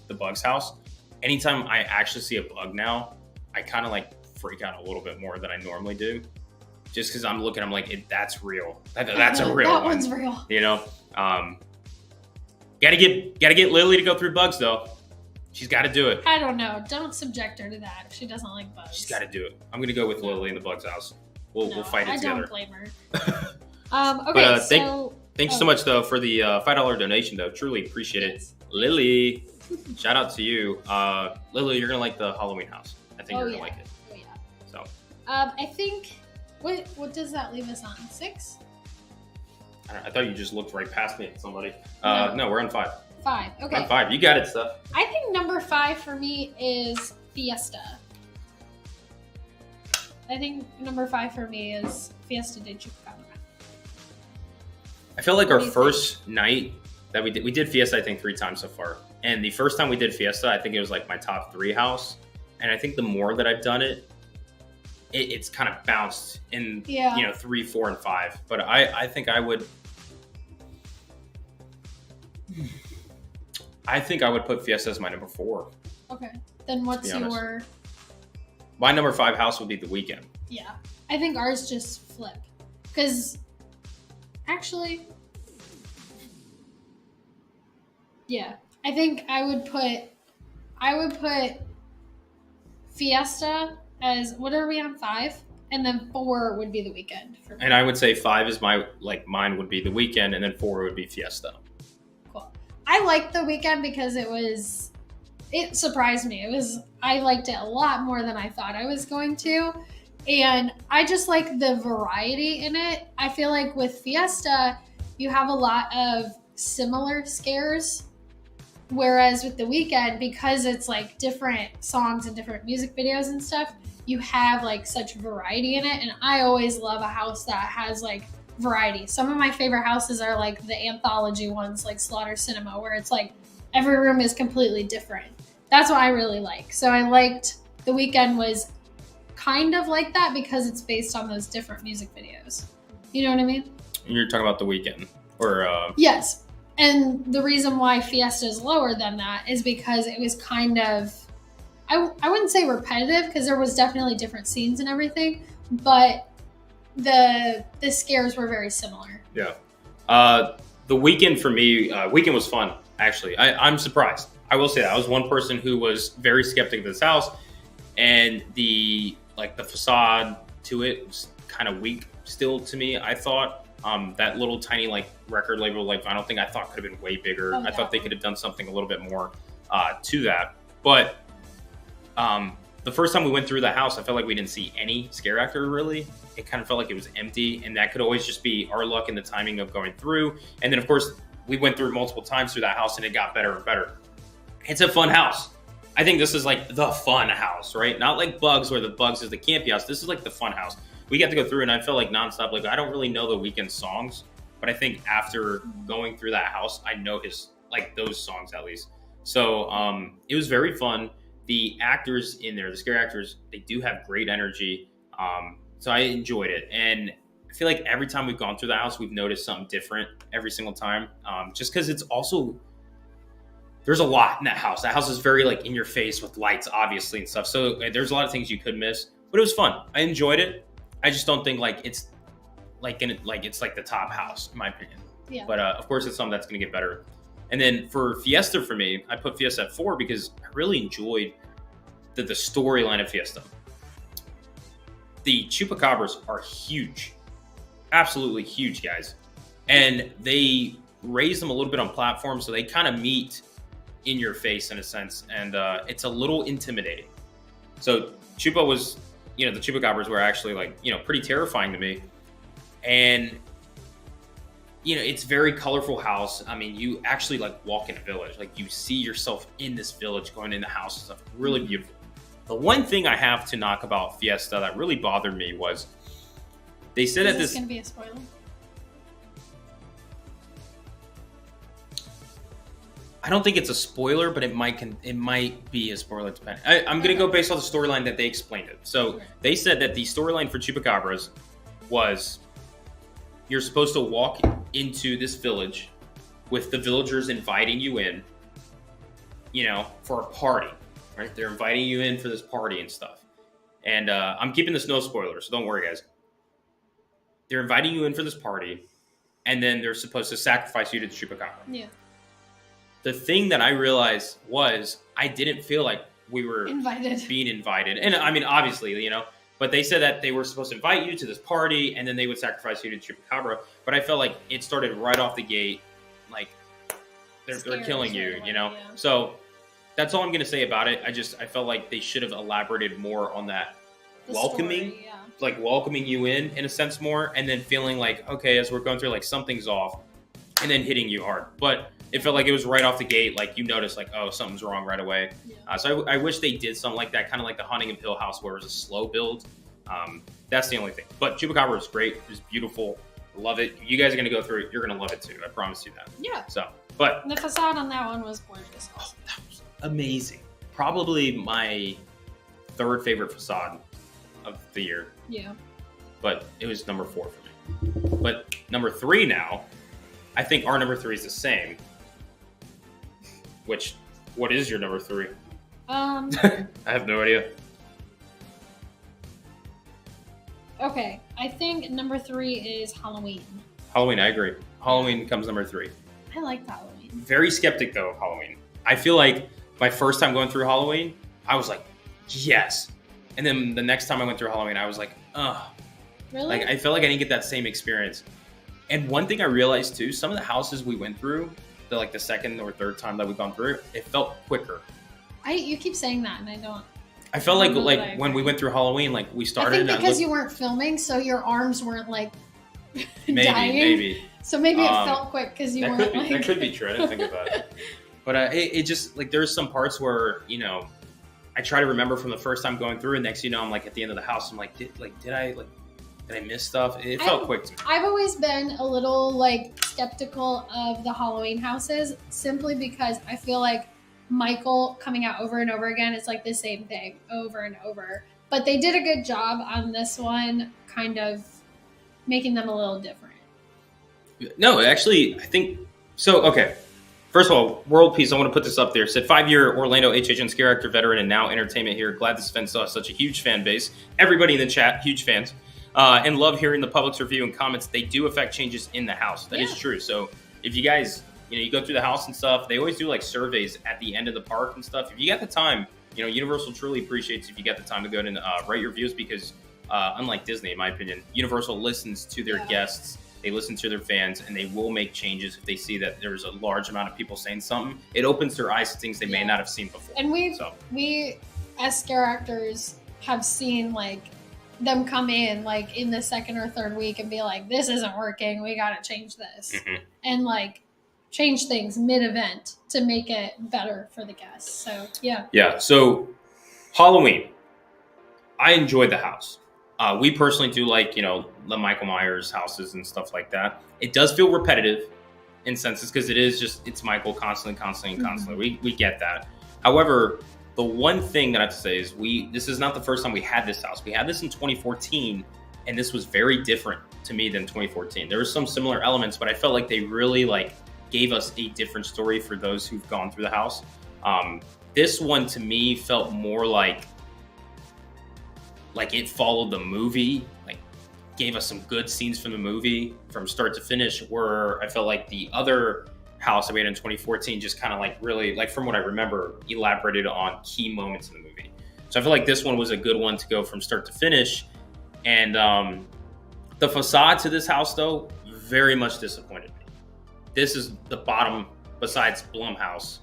the Bugs house, anytime I actually see a bug now, I kind of, like, freak out a little bit more than I normally do. Just because I'm like, that's real. That's a real one. That one's real. Gotta get Lily to go through Bugs though. She's got to do it. I don't know. Don't subject her to that if she doesn't like bugs. She's got to do it. I'm gonna go with Lily in the Bugs house. We'll fight it together. I don't blame her. Okay, thanks so much though for the $5 donation though. Truly appreciate it, Lily. Shout out to you, Lily. You're gonna like the Halloween house. I think you're gonna like it. Oh yeah. So. I think. What does that leave us on? 6? I thought you just looked right past me at somebody. No, we're on 5. 5. Okay. We're on 5. You got it, Steph. I think number 5 for me is Fiesta. I think number 5 for me is Fiesta de Chupacabra. I feel like our first night that we did Fiesta, I think 3 times so far. And the first time we did Fiesta, I think it was like my top 3 house. And I think the more that I've done it, it's kind of bounced in 3, 4, and 5. But I think I would put Fiesta as my number 4. Okay. Then what's your... My number 5 house would be The Weekend. Yeah. I think ours just flip. Because actually, yeah. I think I would put Fiesta as, what are we on, 5? And then 4 would be The Weekend for me. And I would say 5 is mine would be The Weekend, and then 4 would be Fiesta. Cool. I liked The Weekend because it surprised me. I liked it a lot more than I thought I was going to. And I just like the variety in it. I feel like with Fiesta, you have a lot of similar scares. Whereas with The Weekend, because it's like different songs and different music videos and stuff, you have like such variety in it. And I always love a house that has like variety. Some of my favorite houses are like the anthology ones, like Slaughter Cinema, where it's like every room is completely different. That's what I really like. So I liked The Weekend was kind of like that because it's based on those different music videos. You know what I mean? You're talking about The Weekend, or yes. And the reason why Fiesta is lower than that is because it was kind of, I wouldn't say repetitive because there was definitely different scenes and everything, but the scares were very similar. Yeah. The Weekend for me, Weekend was fun, actually. I'm surprised. I will say that I was one person who was very skeptic of this house, and the facade to it was kind of weak still to me. I thought that little tiny like record label like vinyl thing I thought could have been way bigger. I thought they could have done something a little bit more to that. But the first time we went through the house, I felt like we didn't see any scare actor really. It kind of felt like it was empty, and that could always just be our luck and the timing of going through. And then of course we went through multiple times through that house, and it got better and better. It's a fun house. I think this is like the fun house, right? Not like Bugs, where the Bugs is the campy house. This is like the fun house. We got to go through, and I felt like nonstop. Like I don't really know the Weeknd songs, but I think after going through that house, I know those songs at least. So it was very fun. The actors in there, the scare actors, they do have great energy. So I enjoyed it, and I feel like every time we've gone through the house, we've noticed something different every single time. Just because it's also, there's a lot in that house. That house is very like in your face with lights, obviously, and stuff. So there's a lot of things you could miss, but it was fun. I enjoyed it. I just don't think like it's it's like the top house in my opinion. Yeah. But of course, it's something that's going to get better. And then for Fiesta, for me, I put Fiesta at 4 because I really enjoyed the storyline of Fiesta. The Chupacabras are huge, absolutely huge, guys, and they raise them a little bit on platforms, so they kind of meet in your face in a sense, and it's a little intimidating. So Chupa was, the Chupacabras were actually pretty terrifying to me, and it's very colorful house. I mean, you actually walk in a village, you see yourself in this village going in the house and stuff. Really beautiful. The one thing I have to knock about Fiesta that really bothered me was they said that this is going to be a spoiler. I don't think it's a spoiler, but it might be a spoiler depending. I'm going to go based on the storyline that they explained it. So they said that the storyline for Chupacabras was you're supposed to walk into this village with the villagers inviting you in, for a party, right? They're inviting you in for this party and stuff. And I'm keeping this no spoiler, so don't worry, guys. They're inviting you in for this party, and then they're supposed to sacrifice you to the Chupacabra. Yeah. The thing that I realized was I didn't feel like we were being invited. And I mean, obviously, but they said that they were supposed to invite you to this party and then they would sacrifice you to Chupacabra. But I felt like it started right off the gate. Like they're killing you, Yeah. So that's all I'm going to say about it. I felt like they should have elaborated more on that welcoming you in a sense more. And then feeling like, okay, as we're going through, something's off and then hitting you hard. But it felt like it was right off the gate. You notice oh, something's wrong right away. Yeah. So I wish they did something like that, kind of like the Hunting and Hill House where it was a slow build. That's the only thing. But Chupacabra was great. It was beautiful. Love it. You guys are going to go through it. You're going to love it too. I promise you that. Yeah. So, but the facade on that one was gorgeous. Oh, that was amazing. Probably my third favorite facade of the year. Yeah. But it was number 4 for me. But number 3 now, I think our number 3 is the same. What is your number 3? I have no idea. Okay, I think number 3 is Halloween. Halloween, I agree. Halloween comes number 3. I liked Halloween. Very skeptic though of Halloween. I feel like my first time going through Halloween, I was like, yes. And then the next time I went through Halloween, I was like, ugh. Really? I felt like I didn't get that same experience. And one thing I realized too, some of the houses we went through, the second or third time that we've gone through, it felt quicker. You keep saying that, and I don't. I felt like when we went through Halloween, we started. I think because you weren't filming, so your arms weren't dying. Maybe. So maybe it felt quick because you weren't. That could be true. I didn't think about it. But it just there's some parts where I try to remember from the first time going through, and next I'm at the end of the house. I'm like, did I miss stuff? It felt quick to me. I've always been a little skeptical of the Halloween houses simply because I feel like Michael coming out over and over again, it's the same thing over and over. But they did a good job on this one, kind of making them a little different. No, actually, I think so. Okay. First of all, World Peace, I want to put this up there. Said 5-year Orlando HHN scare actor veteran and now entertainment here. Glad this event saw such a huge fan base. Everybody in the chat, huge fans. And love hearing the public's review and comments. They do affect changes in the house. That is true. So if you guys you go through the house and stuff. They always do like surveys at the end of the park and stuff. If you got the time, Universal truly appreciates if you get the time to go and write your reviews, because unlike Disney, in my opinion, Universal listens to their guests, they listen to their fans, and they will make changes if they see that there's a large amount of people saying something. It opens their eyes to things they may not have seen before. And we as scare actors have seen like them come in like in the second or third week and be like, this isn't working, we got to change this. And like change things mid-event to make it better for the guests. So yeah, so Halloween, I enjoyed the house. We personally do like the Michael Myers houses and stuff like that. It does feel repetitive in senses because it's Michael constantly. We get that. However, the one thing that I have to say is this is not the first time we had this house. We had this in 2014, and this was very different to me than 2014. There were some similar elements, but I felt like they really like gave us a different story for those who've gone through the house. This one to me felt more like it followed the movie, like gave us some good scenes from the movie from start to finish, where I felt like the other house that we had in 2014 just kind of like really, like from what I remember, elaborated on key moments in the movie. So I feel like this one was a good one to go from start to finish. And the facade to this house, though, very much disappointed me. This is the bottom, besides Blumhouse,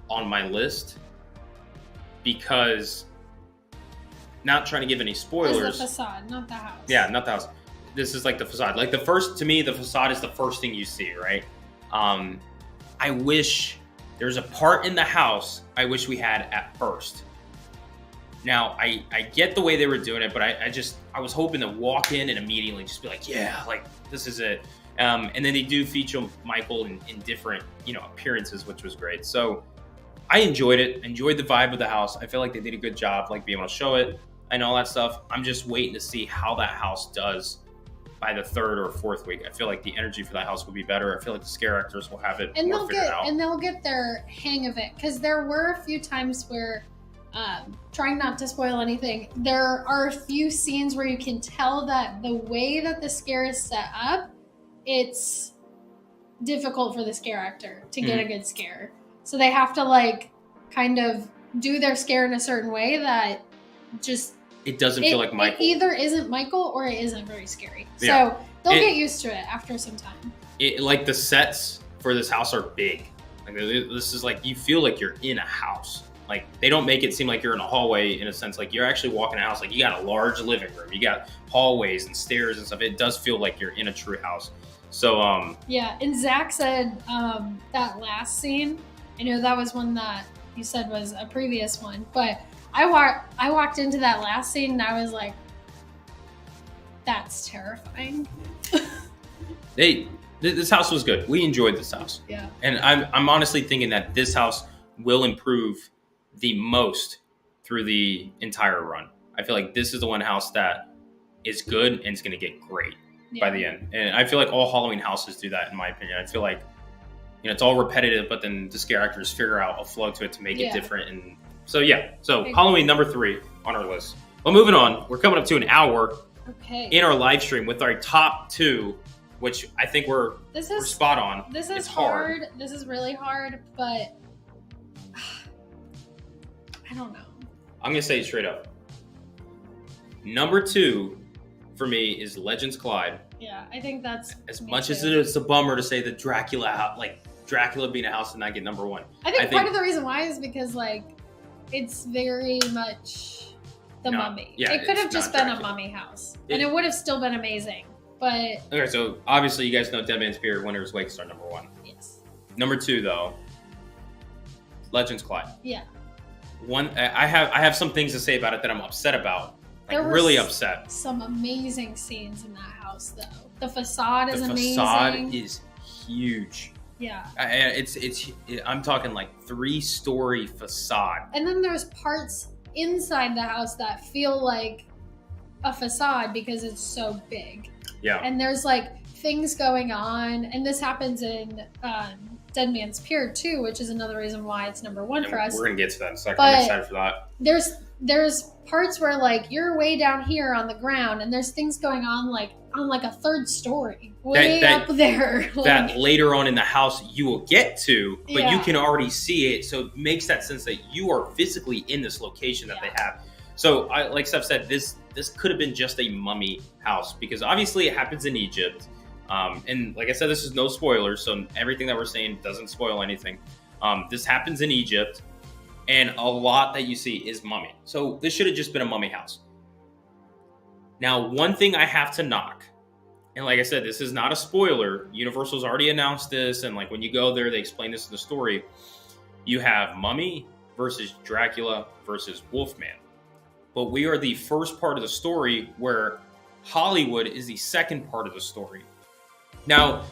on my list, because, not trying to give any spoilers. It's the facade, not the house. Yeah, not the house. This is like the facade. Like to me, the facade is the first thing you see, right? I wish there's a part in the house I wish we had at first. Now, I get the way they were doing it, but I was hoping to walk in and immediately just be like, yeah, like this is it. And then they do feature Michael in different, appearances, which was great. So I enjoyed it, enjoyed the vibe of the house. I feel like they did a good job, like being able to show it and all that stuff. I'm just waiting to see how that house does by the third or fourth week. I feel like the energy for that house will be better. I feel like the scare actors will have it more figured out. And they'll get their hang of it, because there were a few times where, trying not to spoil anything, there are a few scenes where you can tell that the way that the scare is set up, it's difficult for the scare actor to get a good scare. So they have to like kind of do their scare in a certain way that just it doesn't feel like Michael. It either isn't Michael or it isn't very scary. Yeah. So they'll get used to it after some time. Like the sets for this house are big. Like this is like, you feel like you're in a house. Like they don't make it seem like you're in a hallway, in a sense. Like you're actually walking a house. Like you got a large living room. You got hallways and stairs and stuff. It does feel like you're in a true house. So yeah. And Zach said that last scene, I know that was one that you said was a previous one, but I walked into that last scene and I was like, that's terrifying. This house was good. We enjoyed this house. Yeah. And I'm honestly thinking that this house will improve the most through the entire run. I feel like this is the one house that is good and it's going to get great by the end. And I feel like all Halloween houses do that, in my opinion. I feel like, it's all repetitive, but then the scare actors figure out a flow to it to make it different. And so, Halloween number 3 on our list. Well, moving on, we're coming up to an hour in our live stream with our top 2, which I think we're spot on. This is hard. This is really hard, but I don't know. I'm going to say it straight up. Number 2 for me is Legends Collide. Yeah, I think that's as much as it is a bummer to say that Dracula being a house and not get number 1. I think part of the reason why is because it's very much the Mummy. Yeah, it could have just been a Mummy house, and it would have still been amazing. But okay, so obviously you guys know Dead Man's Spirit, Winter's Wake are number 1. Yes. Number 2 though, Legends Collide. Yeah. I have some things to say about it that I'm upset about. Really upset. Some amazing scenes in that house, though. The facade is amazing. The facade is huge. Yeah. I'm talking 3-story facade. And then there's parts inside the house that feel like a facade because it's so big. Yeah. And there's things going on, and this happens in Dead Man's Pier too, which is another reason why it's number one for us. We're gonna get to that in a second. But I'm excited for that. There's parts where like you're way down here on the ground, and there's things going on like on like a third story, way up there. That later on in the house you will get to, but Yeah. you can already see it, so it makes that sense that you are physically in this location that Yeah. they have. So, like Steph said, this could have been just a mummy house because obviously it happens in Egypt. And like I said, this is no spoilers, so everything that we're saying doesn't spoil anything. This happens in Egypt, and a lot that you see is mummy. So this should have just been a mummy house. Now, one thing I have to knock, and like I said, this is not a spoiler. Universal's already announced this, and like when you go there, they explain this in the story. You have Mummy versus Dracula versus Wolfman. But we are the first part of the story where Hollywood is the second part of the story. Now,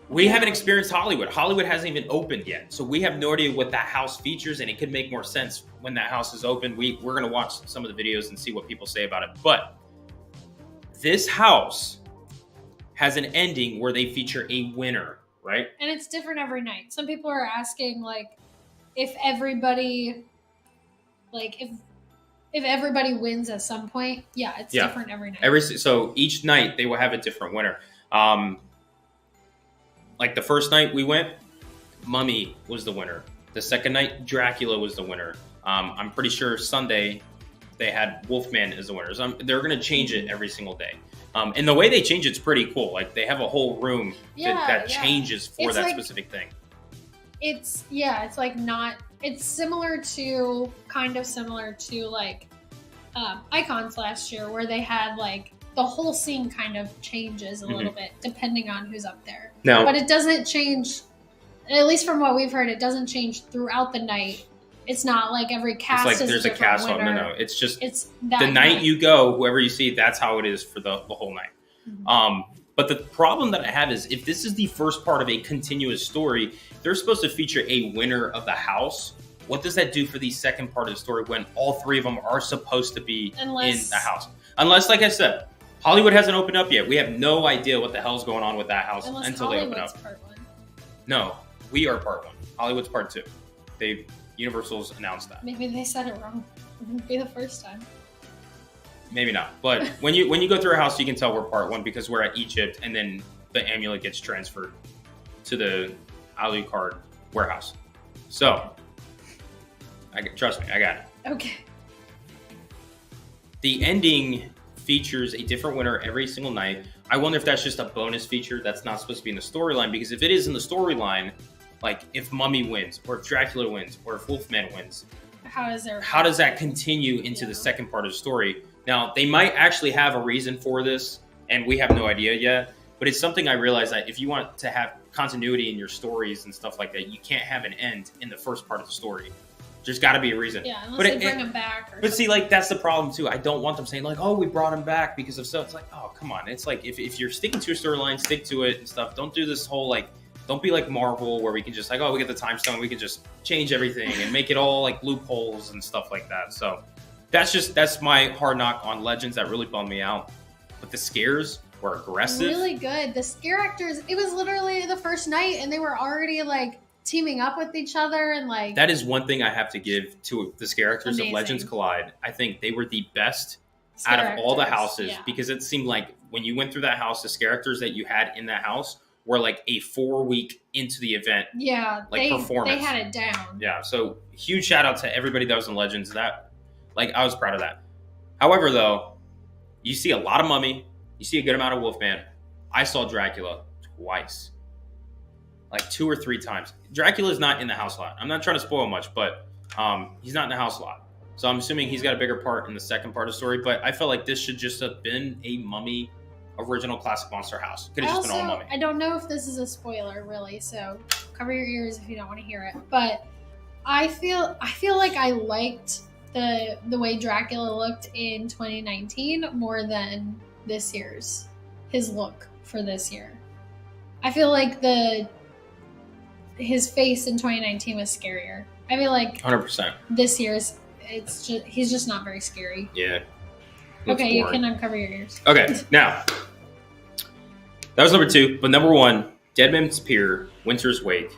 we haven't experienced Hollywood. Hollywood hasn't even opened yet. So we have no idea what that house features, and it could make more sense when that house is open. We're going to watch some of the videos and see what people say about it. But this house has an ending where they feature a winner, right? And it's different every night. Some people are asking like if everybody wins at some point. Yeah, it's different every night. So each night they will have a different winner. Like the first night we went, Mummy was the winner. The second night, Dracula was the winner. I'm pretty sure Sunday they had Wolfman as the winner. So they're going to change it every single day. And the way they change it's pretty cool. Like they have a whole room that changes for that specific thing. It's kind of similar to like Icons last year, where they had like the whole scene kind of changes a little bit depending on who's up there. No, but it doesn't change. At least from what we've heard, it doesn't change throughout the night. It's not like every cast. It's like there's a cast on. No. It's just that the night you go, whoever you see, that's how it is for the whole night. Mm-hmm. But the problem that I have is if this is the first part of a continuous story, they're supposed to feature a winner of the house. What does that do for the second part of the story when all three of them are supposed to be in the house? Unless, like I said, Hollywood hasn't opened up yet. We have no idea what the hell's going on with that house until they open up. Part one. No, we are part one. Hollywood's part two. Universal's announced that. Maybe they said it wrong. It wouldn't be the first time. Maybe not. But when you go through our house, you can tell we're part one because we're at Egypt, and then the amulet gets transferred to the Alucard warehouse. So, trust me, I got it. Okay. The ending features a different winner every single night. I wonder if that's just a bonus feature that's not supposed to be in the storyline, because if it is in the storyline, like if Mummy wins, or if Dracula wins, or if Wolfman wins, how does that continue into the second part of the story? Now, they might actually have a reason for this, and we have no idea yet, but it's something I realized that if you want to have continuity in your stories and stuff like that, you can't have an end in the first part of the story. There's got to be a reason. Yeah, unless they bring him back. But see, like, that's the problem, too. I don't want them saying, like, oh, we brought him back because of so. It's like, oh, come on. It's like, if you're sticking to a storyline, stick to it and stuff. Don't do this whole, like, don't be like Marvel where we can just, like, oh, we get the time stone. We can just change everything and make it all, like, loopholes and stuff like that. So that's my hard knock on Legends. That really bummed me out. But the scares were aggressive. Really good. The scare actors, it was literally the first night, and they were already, like, teaming up with each other, and like that is one thing I have to give to the scare actors of Legends Collide. I think they were the best out of all the houses because it seemed like when you went through that house, the scare actors that you had in that house were like a 4-week into the event. Yeah, like performance. They had it down. Yeah, so huge shout out to everybody that was in Legends. That, like, I was proud of that. However, though, you see a lot of Mummy, you see a good amount of Wolfman. I saw Dracula twice. Like 2 or 3 times. Dracula's not in the house a lot. I'm not trying to spoil much, but he's not in the house a lot. So I'm assuming he's got a bigger part in the second part of the story. But I felt like this should just have been a Mummy original classic monster house. Could have just been all Mummy. I don't know if this is a spoiler, really. So cover your ears if you don't want to hear it. But I feel like I liked the way Dracula looked in 2019 more than this year's. His look for this year. I feel like his face in 2019 was scarier. I feel like 100%. This year's he's just not very scary. Yeah. Okay, boring. You can uncover your ears. Okay, now That was number 2. But number 1, Deadman's Pier, Winter's Wake.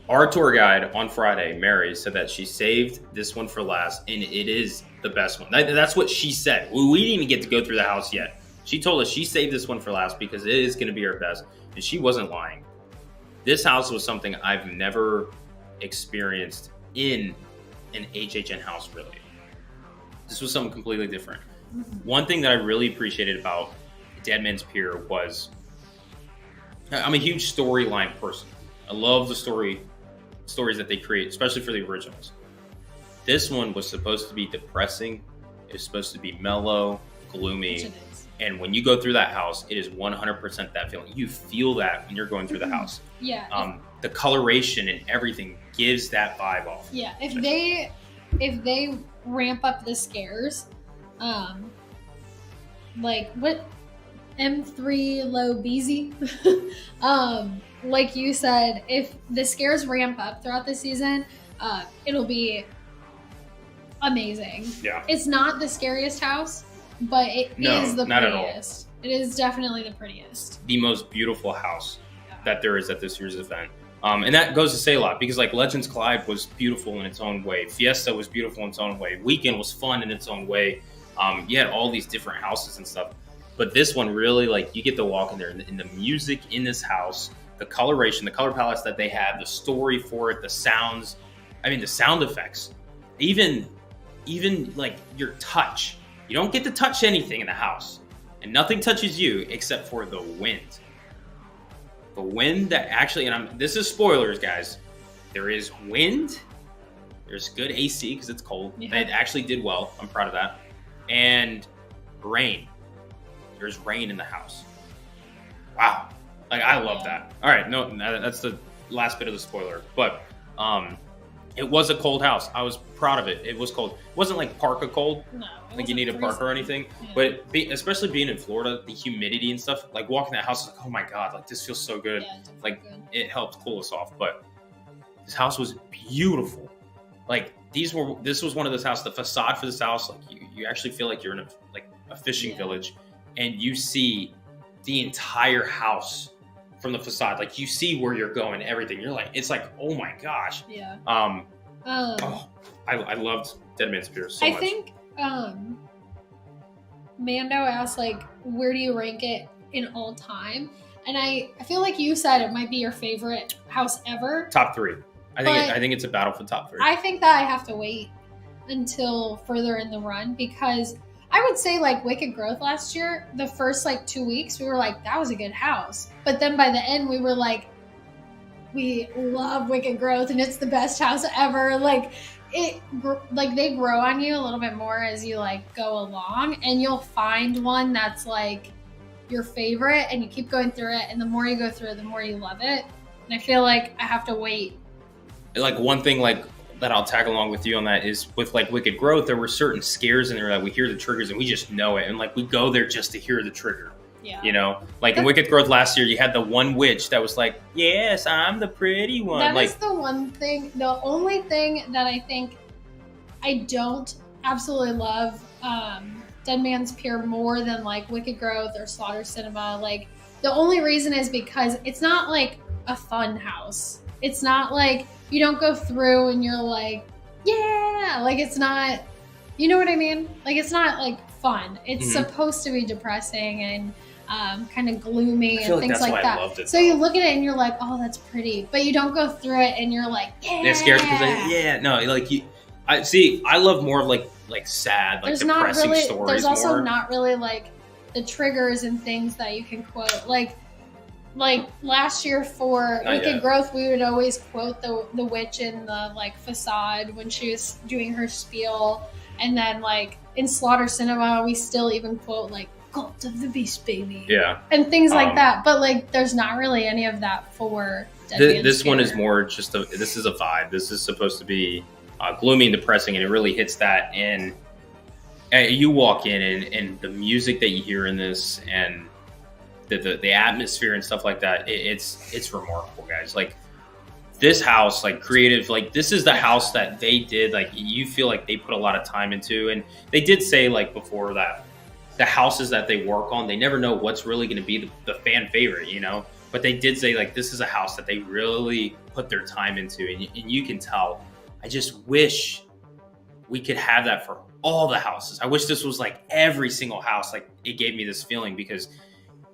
Our tour guide on Friday, Mary, said that she saved this one for last, and it is the best one. That's what she said. We didn't even get to go through the house yet. She told us she saved this one for last because it is going to be her best, and she wasn't lying. This house was something I've never experienced in an HHN house, really. This was something completely different. One thing that I really appreciated about Deadman's Pier was I'm a huge storyline person. I love the stories that they create, especially for the originals. This one was supposed to be depressing. It was supposed to be mellow, gloomy. And when you go through that house, it is 100% that feeling. You feel that when you're going through the house. Yeah. The coloration and everything gives that vibe off. Yeah. If they ramp up the scares, like what M3 low BZ, like you said, if the scares ramp up throughout the season, it'll be amazing. Yeah. It's not the scariest house, but it is the prettiest. It is definitely the prettiest. The most beautiful house that there is at this year's event. And that goes to say a lot because like Legends Collide was beautiful in its own way. Fiesta was beautiful in its own way. Weekend was fun in its own way. You had all these different houses and stuff. But this one really, like, you get to walk in there and the music in this house, the coloration, the color palettes that they have, the story for it, the sounds, the sound effects, even like your touch. You don't get to touch anything in the house, and nothing touches you except for the wind. The wind that actually, and this is spoilers, guys. There is wind. There's good AC because it's cold. Yeah. It actually did well. I'm proud of that. And rain. There's rain in the house. Wow. Like, I love that. All right. No, that's the last bit of the spoiler. But it was a cold house. I was proud of it. It was cold. It wasn't like parka cold. No. Like you need a parka or anything. Yeah. But especially being in Florida, the humidity and stuff, like walking that house, like, oh my God, like this feels so good. Yeah, like good. It helped cool us off. But this house was beautiful. Like this was one of those houses, the facade for this house, like you actually feel like you're in a fishing village. And you see the entire house from the facade. Like you see where you're going, everything. You're like, it's like, oh my gosh. Yeah. I loved Deadman's Pier so much. I think Mando asked, like, where do you rank it in all time? And I feel like you said it might be your favorite house ever. Top 3. I think it's a battle for top 3. I think that I have to wait until further in the run because I would say like Wicked Growth last year, the first like 2 weeks, we were like, that was a good house. But then by the end, we were like, we love Wicked Growth and it's the best house ever. Like they grow on you a little bit more as you like go along, and you'll find one that's like your favorite and you keep going through it. And the more you go through it, the more you love it. And I feel like I have to wait. Like one thing like that I'll tag along with you on that is with like Wicked Growth, there were certain scares in there that we hear the triggers and we just know it. And like we go there just to hear the trigger. Yeah. You know, like in Wicked Growth last year, you had the one witch that was like, yes, I'm the pretty one. That like, is the one thing, the only thing that I think I don't absolutely love Deadman's Pier more than like Wicked Growth or Slaughter Cinema. Like the only reason is because it's not like a fun house. It's not like you don't go through and you're like, yeah, like it's not, you know what I mean? Like it's not like fun. It's supposed to be depressing and kind of gloomy and things like that. I loved it, so you look at it and you're like, oh, that's pretty, but you don't go through it and you're like, yeah. They're scared because no, like I love more of like sad, like depressing stories. There's also not really like the triggers and things that you can quote. Like last year for Wicked Growth, we would always quote the witch in the like facade when she was doing her spiel, and then like in Slaughter Cinema, we still even quote like "Cult of the Beast Baby," and things like that. But like, there's not really any of that for this one. Is more just this is a vibe. This is supposed to be gloomy and depressing, and it really hits that. And you walk in, and the music that you hear in this, and the atmosphere and stuff like that, it's remarkable, guys. Like this house, like creative, like this is the house that they did, like you feel like they put a lot of time into. And they did say like before that the houses that they work on, they never know what's really going to be the fan favorite, you know. But they did say like this is a house that they really put their time into, and you can tell. I just wish we could have that for all the houses. I wish this was like every single house. Like it gave me this feeling, because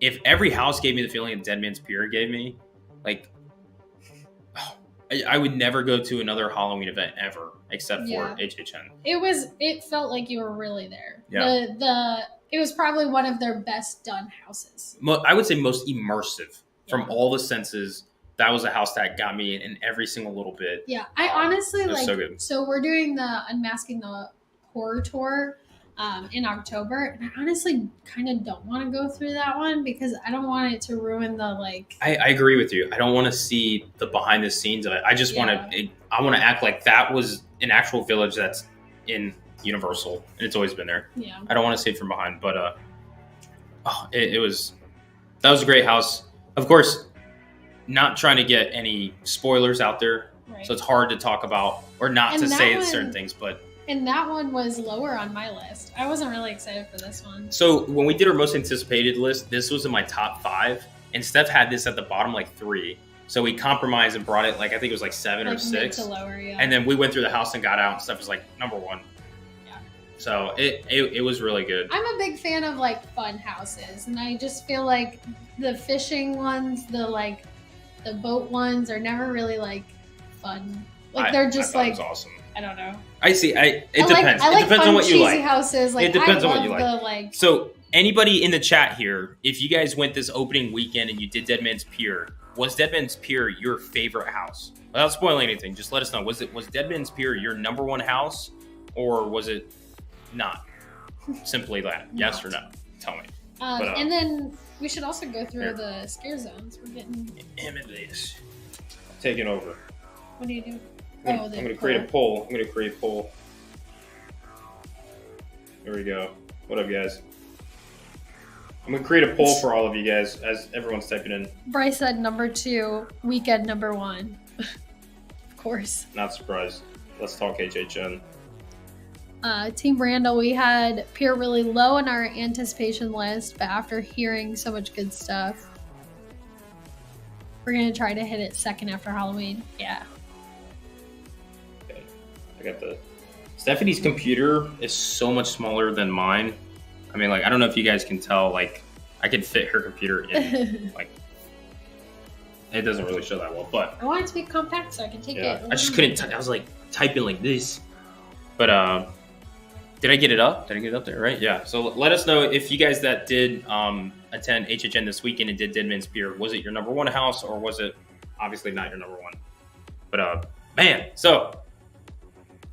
if every house gave me the feeling that Dead Man's Pier gave me, like, oh, I would never go to another Halloween event ever except for HHN. It felt like you were really there. Yeah. It was probably one of their best done houses. I would say most immersive from all the senses. That was a house that got me in every single little bit. Yeah, I honestly like. So good. So we're doing the Unmasking the Horror tour in October, and I honestly kind of don't want to go through that one because I don't want it to ruin the like. I agree with you. I don't want to see the behind the scenes of it. I just want to. I want to act like that was an actual village that's in Universal, and it's always been there. Yeah. I don't want to see it from behind, but it was. That was a great house. Of course, not trying to get any spoilers out there, right. So it's hard to talk about or not to say certain things, but. And that one was lower on my list. I wasn't really excited for this one. So when we did our most anticipated list, this was in my top 5, and Steph had this at the bottom like 3. So we compromised and brought it like I think it was like 7 or 6. Mid to lower, yeah. And then we went through the house and got out, and Steph was like number 1. Yeah. So it was really good. I'm a big fan of like fun houses, and I just feel like the fishing ones, the boat ones are never really like fun. Like they're just like. It was awesome. I don't know. I see. It depends. I like it depends fun, on what you cheesy like. Houses. Like, it depends I on what you love like. So anybody in the chat here, if you guys went this opening weekend and you did Dead Man's Pier, was Dead Man's Pier your favorite house? Without spoiling anything, just let us know. Was Dead Man's Pier your number 1 house, or was it not? Simply that. Yes or no? Tell me. And then we should also go through the scare zones. We're getting. Amadeus. Taking over. What do you do? I'm going to create a poll. There we go. What up, guys? I'm going to create a poll for all of you guys as everyone's typing in. Bryce said number 2, weekend number 1. Of course. Not surprised. Let's talk HHN. Team Randall, we had Pier really low on our anticipation list, but after hearing so much good stuff, we're going to try to hit it second after Halloween. Yeah. I got Stephanie's computer is so much smaller than mine. I mean, like, I don't know if you guys can tell, like, I can fit her computer in, like, it doesn't really show that well, but. I want it to be compact so I can take it. I just couldn't, I was like typing like this, but, did I get it up? Did I get it up there, right? Yeah. So let us know if you guys that did attend HHN this weekend and did Dead Man's Pier, was it your number 1 house, or was it obviously not your number 1? But, man, so.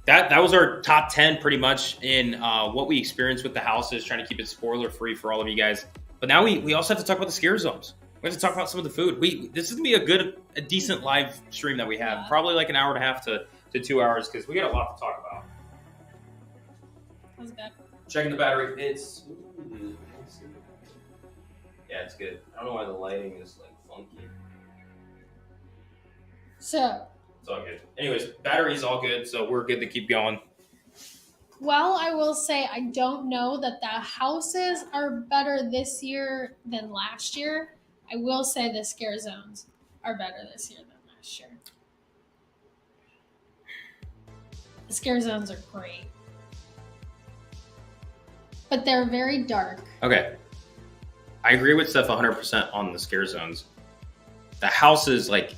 That was our top 10 pretty much in what we experienced with the houses, trying to keep it spoiler free for all of you guys. But now we also have to talk about the scare zones. We have to talk about some of the food. This is gonna be a decent live stream that we have, probably like an hour and a half to 2 hours, because we got a lot to talk about. How's that? Checking the battery. It's it's good. I don't know why the lighting is like funky. So. It's all good. Anyways, battery's all good, so we're good to keep going. Well, I will say I don't know that the houses are better this year than last year. I will say the scare zones are better this year than last year. The scare zones are great. But they're very dark. Okay. I agree with Steph 100% on the scare zones. The houses, like,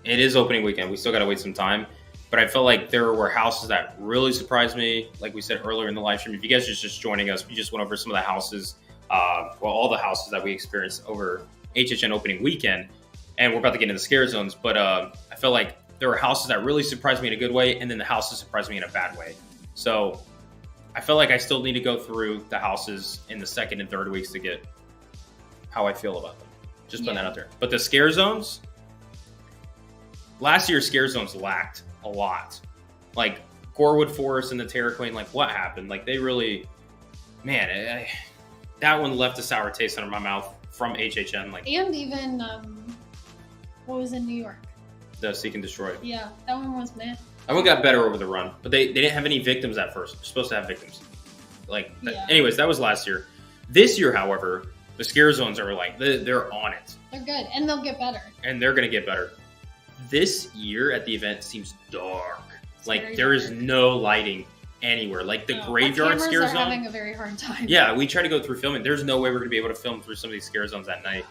it is opening weekend. We still got to wait some time. But I felt like there were houses that really surprised me. Like we said earlier in the live stream, if you guys are just joining us, we just went over some of the houses, all the houses that we experienced over HHN opening weekend. And we're about to get into the scare zones. But I felt like there were houses that really surprised me in a good way, and then the houses surprised me in a bad way. So I felt like I still need to go through the houses in the second and third weeks to get how I feel about them. Just putting that out there. But the scare zones... Last year's scare zones lacked a lot. Like Gorewood Forest and the Terror Queen, like what happened? Like they really, man, that one left a sour taste under my mouth from HHN. Like, and even what was in New York? The Seek and Destroy. Yeah, that one was meh. That one got better over the run, but they didn't have any victims at first. They're supposed to have victims. Like, anyways, that was last year. This year, however, the scare zones are like they're on it. They're good, and they'll get better. And they're gonna get better. This year at the event seems dark. It's Like there is no lighting anywhere. Like the graveyard scare are zone. having a very hard time. Yeah, we tried to go through filming. There's no way we're gonna be able to film through some of these scare zones at night.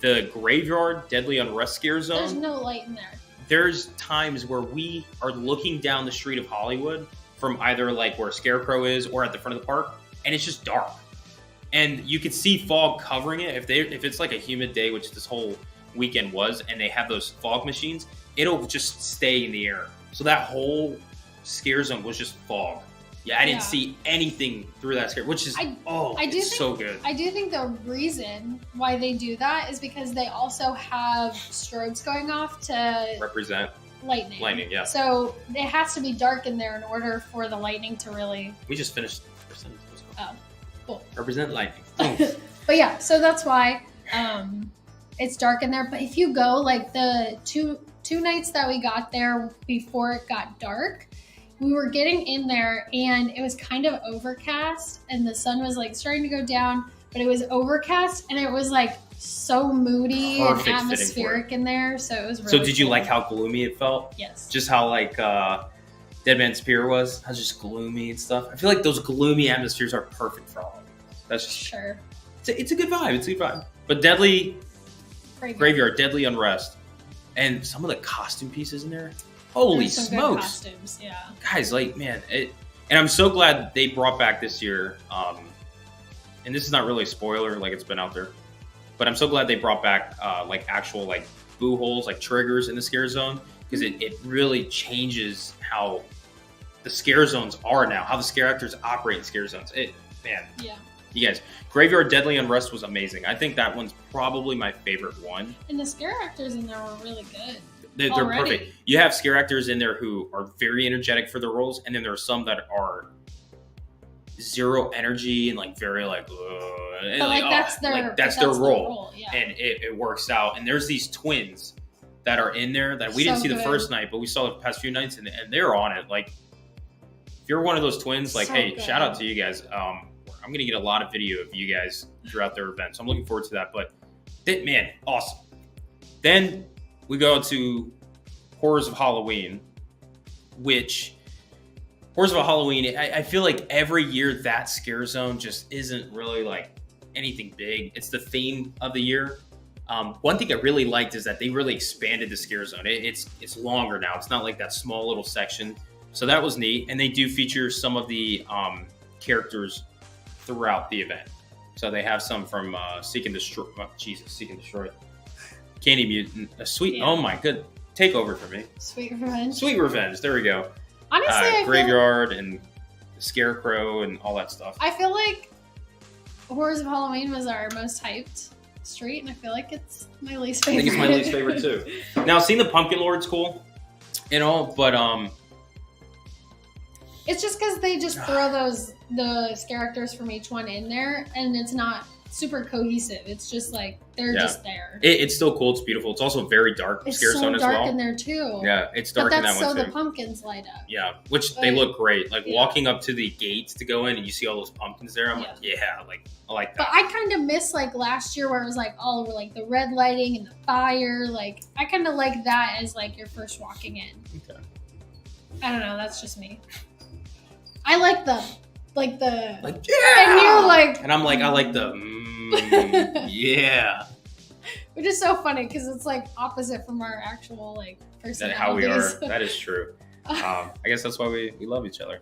The graveyard deadly unrest scare zone. There's no light in there. There's times where we are looking down the street of Hollywood from either like where Scarecrow is or at the front of the park, and it's just dark. And you could see fog covering it. If it's like a humid day, which this whole weekend was, and they have those fog machines, it'll just stay in the air. So that whole scare zone was just fog. Yeah, I didn't see anything through that scare, which is so good. I do think the reason why they do that is because they also have strobes going off to represent lightning. Lightning, yeah. So it has to be dark in there in order for the lightning to really. We just finished. Oh, cool. Represent lightning. But yeah, so that's why it's dark in there. But if you go like the two nights that we got there before it got dark, we were getting in there and it was kind of overcast and the sun was like starting to go down, but it was overcast and it was like so moody and atmospheric in there. So it was really So did you like how gloomy it felt? Yes. Just how like Dead Man's Pier was? How just gloomy and stuff? I feel like those gloomy atmospheres are perfect for all of it. That's just, sure. It's a good vibe. It's a good vibe. But Deadly Graveyard, Deadly Unrest. And some of the costume pieces in there. Holy smokes. Costumes, yeah. Guys, like, man, and I'm so glad they brought back this year, and this is not really a spoiler, like it's been out there, but I'm so glad they brought back like actual like boo holes, like triggers in the scare zone, because it really changes how the scare zones are now, how the scare actors operate in scare zones. Yeah. You guys, Graveyard Deadly Unrest was amazing. I think that one's probably my favorite one. And the scare actors in there were really good. They're perfect. You have scare actors in there who are very energetic for their roles, and then there are some that are zero energy and like very like, and but that's their role, yeah. And it works out. And there's these twins that are in there that we didn't see the first night, but we saw the past few nights, and they're on it. Like, if you're one of those twins, like, hey, shout out to you guys. I'm gonna get a lot of video of you guys throughout their event, so I'm looking forward to that. But man, awesome. Then we go to Horrors of Halloween, which Horrors of Halloween, I feel like every year that scare zone just isn't really like anything big. It's the theme of the year. One thing I really liked is that they really expanded the scare zone. It's longer now. It's not like that small little section. So that was neat. And they do feature some of the characters throughout the event. So they have some from Seek and Destroy. Oh, Jesus, Seek and Destroy. Candy Mutant, oh my good, take over for me. Sweet Revenge, there we go. Honestly, Graveyard and Scarecrow and all that stuff. I feel like Horrors of Halloween was our most hyped street, and I feel like it's my least favorite. I think it's my least favorite too. Now, seeing the Pumpkin Lord's cool, but it's just because they just throw the characters from each one in there, and it's not super cohesive. It's just like they're just there. It's still cool. It's beautiful. It's also very dark. It's scare zone as well. It's so dark in there too. Yeah, it's dark in that one too. So the pumpkins light up. Yeah, which they look great. Like walking up to the gates to go in, and you see all those pumpkins there. I'm like, like I like that. But I kind of miss like last year where it was like all over like the red lighting and the fire. Like I kind of like that as like your first walking in. Okay. I don't know. That's just me. I like the and you're like, and I'm like, I like the yeah, which is so funny because it's like opposite from our actual like personalities. How we are. That is true. I guess that's why we love each other.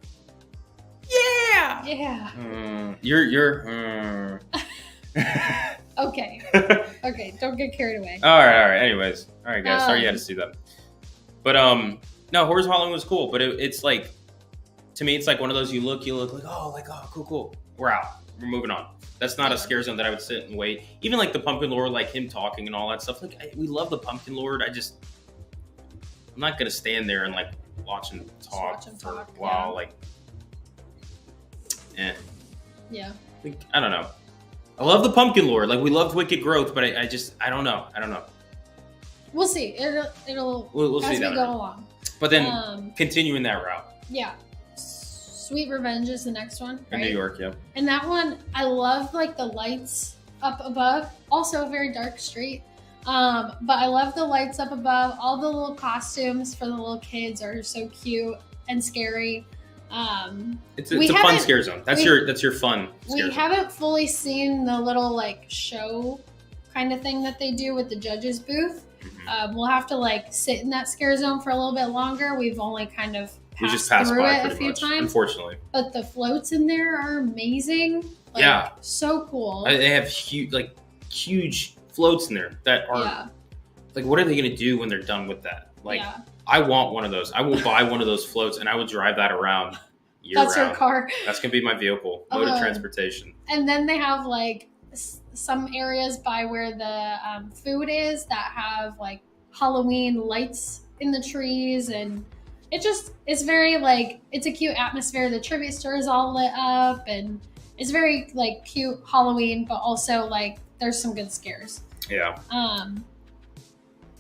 Yeah. You're. Okay. Don't get carried away. All right. Anyways, all right, guys. Sorry you had to see that. But no, Horrors of Halloween was cool. But it's like, to me, it's like one of those you look like, oh, cool. We're out. We're moving on. That's not a scare zone that I would sit and wait. Even like the Pumpkin Lord, like him talking and all that stuff. Like we love the Pumpkin Lord. I'm not gonna stand there and like watch him talk for a while. Yeah. Like, Yeah. I don't know. I love the Pumpkin Lord. Like we loved Wicked Growth, but I don't know. We'll see. We'll see as that we go along. But then continuing that route. Yeah. Sweet Revenge is the next one, right? In New York, yeah. And that one, I love like the lights up above. Also a very dark street. But I love the lights up above. All the little costumes for the little kids are so cute and scary. It's a fun scare zone. That's your fun scare zone. We haven't fully seen the little like show kind of thing that they do with the judges booth. We'll have to like sit in that scare zone for a little bit longer. We've only kind of passed through it a few times, unfortunately. But the floats in there are amazing. Like, yeah, so cool. They have huge floats in there that are like, what are they going to do when they're done with that? Like, I want one of those. I will buy one of those floats and I will drive that around year round. That's your car. That's going to be my vehicle, mode of transportation. And then they have like some areas by where the food is that have like Halloween lights in the trees, and it's very like, it's a cute atmosphere. The trivia store is all lit up and it's very like cute Halloween, but also like there's some good scares. Yeah.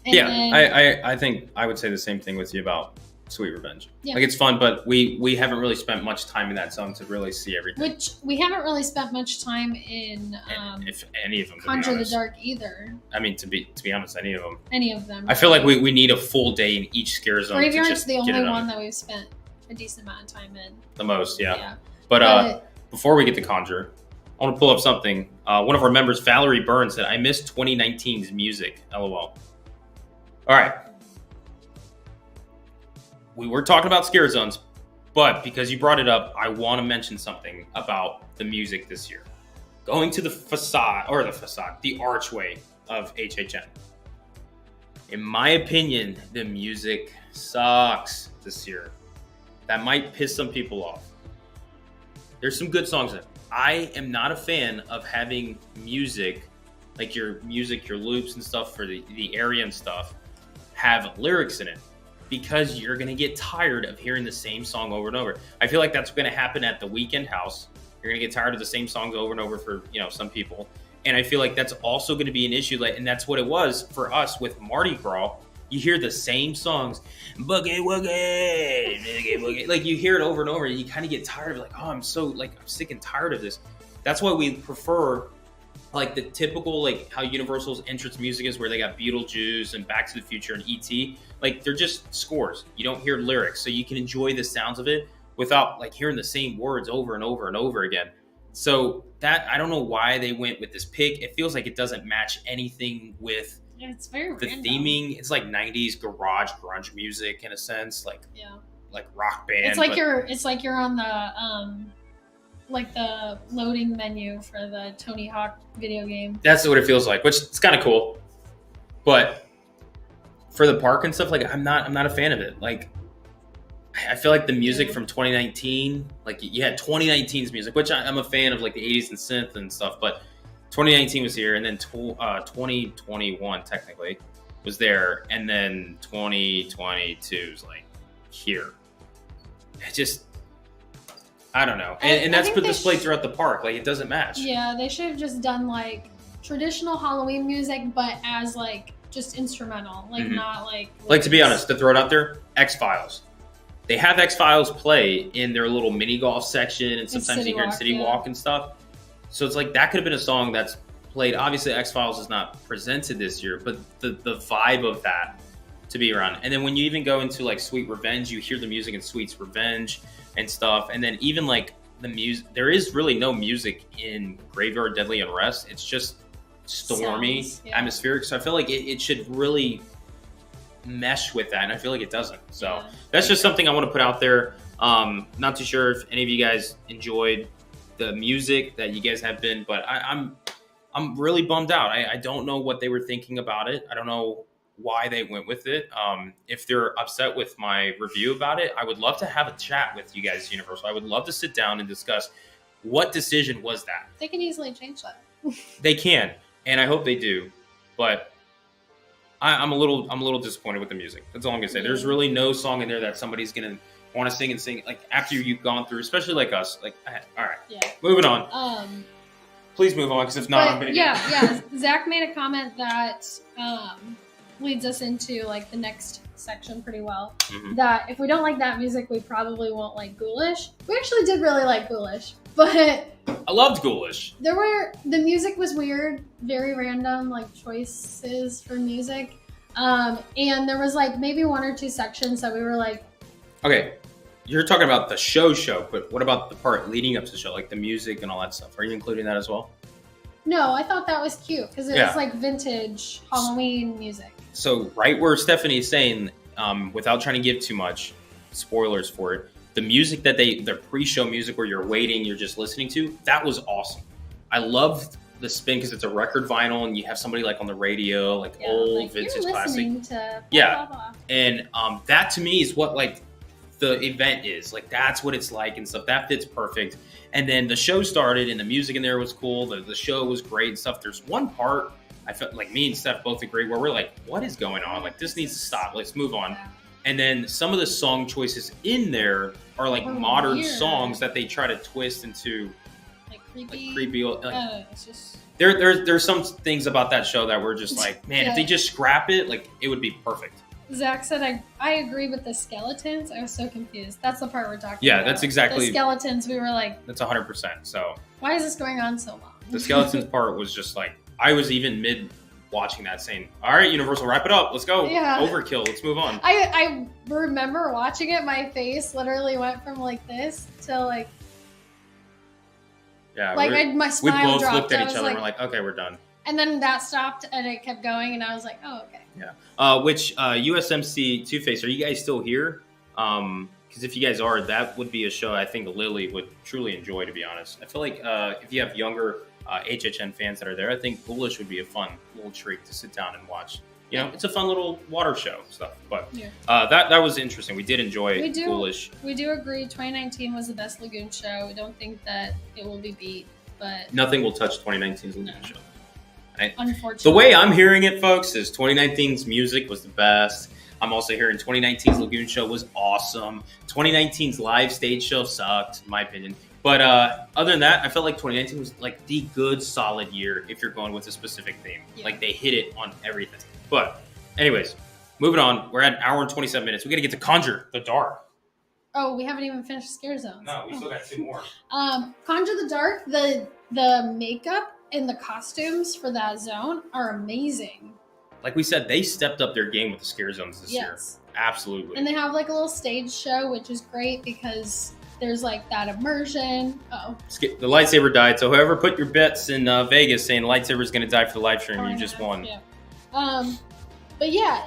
Then, I think I would say the same thing with you about Sweet Revenge. Yeah. Like, it's fun, but we haven't really spent much time in that zone to really see everything. Which we haven't really spent much time in if any of them, Conjure the Dark either. I mean, to be honest, any of them. Any of them. I feel like we need a full day in each scare zone. Graveyard's the only one that we've spent a decent amount of time in. The most, yeah. But before we get to Conjure, I want to pull up something. One of our members, Valerie Burns, said, "I miss 2019's music. LOL." All right. We were talking about scare zones, but because you brought it up, I want to mention something about the music this year. Going to the archway of HHN. In my opinion, the music sucks this year. That might piss some people off. There's some good songs in it. I am not a fan of having music, like your loops and stuff for the area and stuff, have lyrics in it, because you're going to get tired of hearing the same song over and over. I feel like that's going to happen at the Weekend House. You're going to get tired of the same songs over and over for, some people. And I feel like that's also going to be an issue. And that's what it was for us with Mardi Gras. You hear the same songs, boogie woogie, boogie woogie. Like, you hear it over and over, and you kind of get tired of it. Like, oh, I'm sick and tired of this. That's why we prefer like the typical, like how Universal's entrance music is, where they got Beetlejuice and Back to the Future and E.T. Like, they're just scores. You don't hear lyrics, so you can enjoy the sounds of it without like hearing the same words over and over and over again. So that, I don't know why they went with this pick. It feels like it doesn't match anything with it's very the random. theming. It's like 90s garage grunge music in a sense, like rock band. It's like you're on the like the loading menu for the Tony Hawk video game. That's what it feels like, which it's kind of cool. But for the park and stuff, like I'm not a fan of it. Like, I feel like the music from 2019, like you had 2019's music, which I'm a fan of, like the 80s and synth and stuff, but 2019 was here, and then 2021 technically was there, and then 2022 is like here. It just, I don't know. And that's been displayed throughout the park. Like, it doesn't match. Yeah, they should have just done like traditional Halloween music, but as like just instrumental, like not like. Like, to be honest, to throw it out there, X-Files. They have X-Files play in their little mini golf section, and sometimes you hear in City Walk and stuff. So it's like, that could have been a song that's played. Obviously, X-Files is not presented this year, but the vibe of that to be around. And then when you even go into like Sweet Revenge, you hear the music in Sweet's Revenge and stuff. And then even like the music, there is really no music in Graveyard Deadly Unrest. It's just stormy, atmospheric. So I feel like it should really mesh with that, and I feel like it doesn't. So that's just something I want to put out there. Not too sure if any of you guys enjoyed the music that you guys have been, but I'm really bummed out. I don't know what they were thinking about it. I don't know why they went with it. If they're upset with my review about it, I would love to have a chat with you guys, Universal. I would love to sit down and discuss what decision was that. They can easily change that. They can, and I hope they do. But I'm a little disappointed with the music. That's all I'm gonna say. There's really no song in there that somebody's gonna want to sing and sing like after you've gone through, especially like us. Like, all right, moving on. Please move on, because if not, I'm gonna get... Zach made a comment that leads us into like the next section pretty well. Mhm. That if we don't like that music, we probably won't like Ghoulish. We actually did really like Ghoulish, but I loved Ghoulish. the music was weird, very random, like choices for music. And there was like maybe 1 or 2 sections that we were like, Okay, you're talking about the show, but what about the part leading up to the show, like the music and all that stuff? Are you including that as well? no, I thought that was cute because it Yeah. was like vintage Halloween music. So right where Stephanie is saying, without trying to give too much spoilers for it, the music that the pre-show music where you're waiting, you're just listening to, that was awesome. I loved the spin because it's a record vinyl and you have somebody like on the radio, like old like, vintage you're classic. listening to blah, Yeah. blah, blah. And that to me is what like the event is. Like that's what it's like and stuff. That fits perfect. And then the show started and the music in there was cool. The show was great and stuff. There's one part I felt like me and Steph both agree where we're like, what is going on? Like this needs to stop. Let's move on. Yeah. And then some of the song choices in there are like Oh, modern weird. songs that they try to twist into Like creepy. like creepy. Like, It's just there's some things about that show that were just like, man, if they Yeah. just scrap it, like it would be perfect. Zach said I agree with the skeletons. I was so confused. That's the part we're talking about. Yeah, that's exactly- the skeletons. We were like, That's 100%. So why is this going on so long? the skeletons part was just like, I was even mid watching that saying, all right, Universal, wrap it up. Let's go. Yeah. Overkill. Let's move on. I remember watching it. My face literally went from like this to like Yeah. my we smile both dropped. looked at I each was other like, and we're like, okay, we're done. and then that stopped and it kept going, and I was like, oh okay. Which USMC Two-Face, are you guys still here? Because if you guys are, that would be a show I think Lily would truly enjoy, to be honest. I feel like if you have younger HHN fans that are there, I think Ghoulish would be a fun little treat to sit down and watch. You know, it's a fun little water show stuff. But Yeah. that was interesting. We did enjoy We do. Ghoulish. We do agree 2019 was the best Lagoon show. We don't think that it will be beat, but Nothing will touch 2019's Lagoon show. unfortunately. The way I'm hearing it, folks, is 2019's music was the best. I'm also hearing 2019's Lagoon show was awesome. 2019's live stage show sucked, in my opinion. But other than that, I felt like 2019 was like the good, solid year if you're going with a specific theme. Yeah. Like they hit it on everything. But anyways, moving on. We're at an hour and 27 minutes. We got to get to Conjure the Dark. Oh, we haven't even finished Scarezones. No, we still got 2 more. Conjure the Dark, the makeup and the costumes for that zone are amazing. Like we said, they stepped up their game with the Scarezones this year. Yes. Absolutely. And they have like a little stage show, which is great because there's like that immersion. Oh, The lightsaber died, so whoever put your bets in Vegas saying lightsaber's going to die for the live stream, you just won. Yeah. But yeah,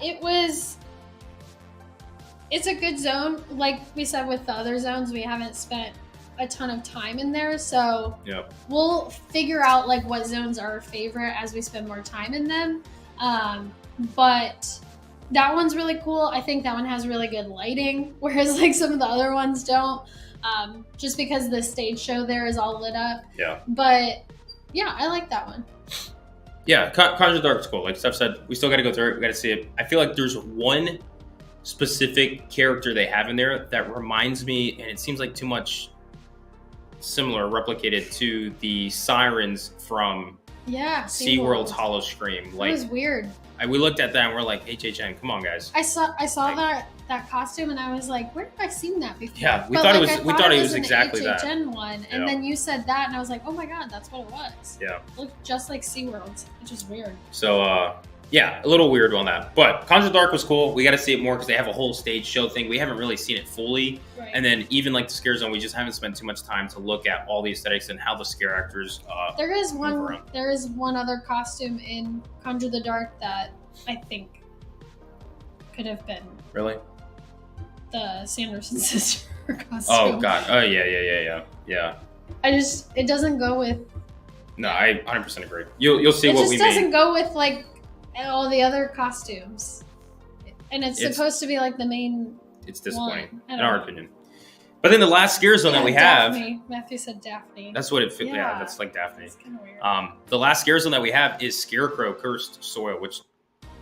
it's a good zone. Like we said with the other zones, we haven't spent a ton of time in there, so Yep. we'll figure out like what zones are our favorite as we spend more time in them. But that one's really cool. I think that one has really good lighting, whereas like some of the other ones don't. Just because the stage show there is all lit up. Yeah. But yeah, I like that one. Yeah, Conjure the Dark is cool. Like Steph said, we still got to go through it. We got to see it. I feel like there's one specific character they have in there that reminds me, and it seems like too much similar, replicated to the sirens from Yeah. SeaWorld's Hollow Scream. It Like, was weird. we looked at that and we're like, HHN, come on, guys. I saw Like- that costume and I was like, where have I seen that before? Yeah, we But, thought it like, was. We thought it was an exactly that. HHN one, and Yeah. then you said that, and I was like, oh my god, that's what it was. Yeah. It looked just like SeaWorld's, which is weird. So, yeah, a little weird on that. But Conjure the Dark was cool. We got to see it more because they have a whole stage show thing. We haven't really seen it fully. Right. And then even like the Scare Zone, we just haven't spent too much time to look at all the aesthetics and how the scare actors. there is move one. around. There is one other costume in Conjure the Dark that I think could have been Really? the Sanderson sister costume. Oh god. Oh yeah. It doesn't go with. No, I 100% agree. You'll see It what just we doesn't made. go with like all the other costumes, and it's It's- supposed to be like the main. It's disappointing, one. I in don't our know. opinion. But then the last Scare Zone that we have. Daphne. Matthew said Daphne. That's what it fit. Yeah, Yeah. that's like Daphne. That's kind of weird. The last Scare Zone that we have is Scarecrow Cursed Soil, which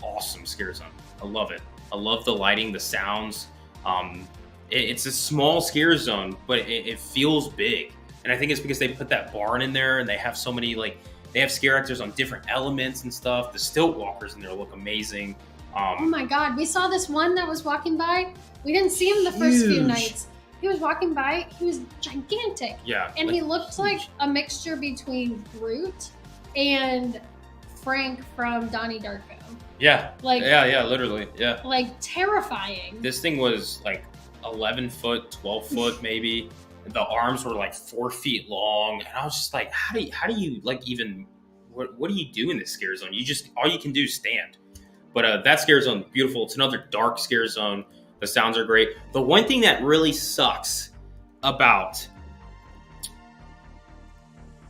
awesome Scare Zone. I love it. I love the lighting, the sounds. It's a small Scare Zone, but it feels big. And I think it's because they put that barn in there and they have so many like They have scare actors on different elements and stuff. The stilt walkers in there look amazing. Oh my God, we saw this one that was walking by. We didn't see him the first few nights. He was walking by. He was gigantic. Yeah. And he looked like a mixture between Groot and Frank from Donnie Darko. Yeah. Like, yeah, literally. Yeah. Like terrifying. This thing was like 11 foot, 12 foot maybe. The arms were like 4 feet long. And I was just like, how do you like even, what do you do in this scare zone? All you can do is stand. But that scare zone, beautiful. It's another dark scare zone. The sounds are great. The one thing that really sucks about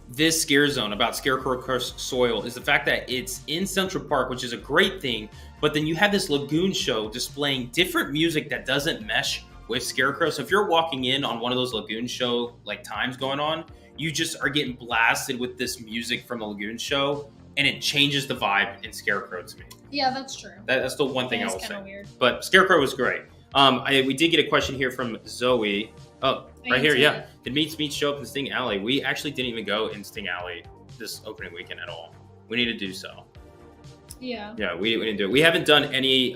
this scare zone, about Scarecrow Cursed Soil, is the fact that it's in Central Park, which is a great thing. But then you have this lagoon show displaying different music that doesn't mesh with Scarecrow. So if you're walking in on one of those lagoon show like times going on, you just are getting blasted with this music from the lagoon show, and it changes the vibe in Scarecrow to me. Yeah, that's true. That's the one thing I will say. Weird. But Scarecrow was great. We did get a question here from Zoe. Oh, right here, yeah. Did Meets show up in Sting Alley? We actually didn't even go in Sting Alley this opening weekend at all. We need to do so. Yeah. Yeah, we didn't do it. We haven't done any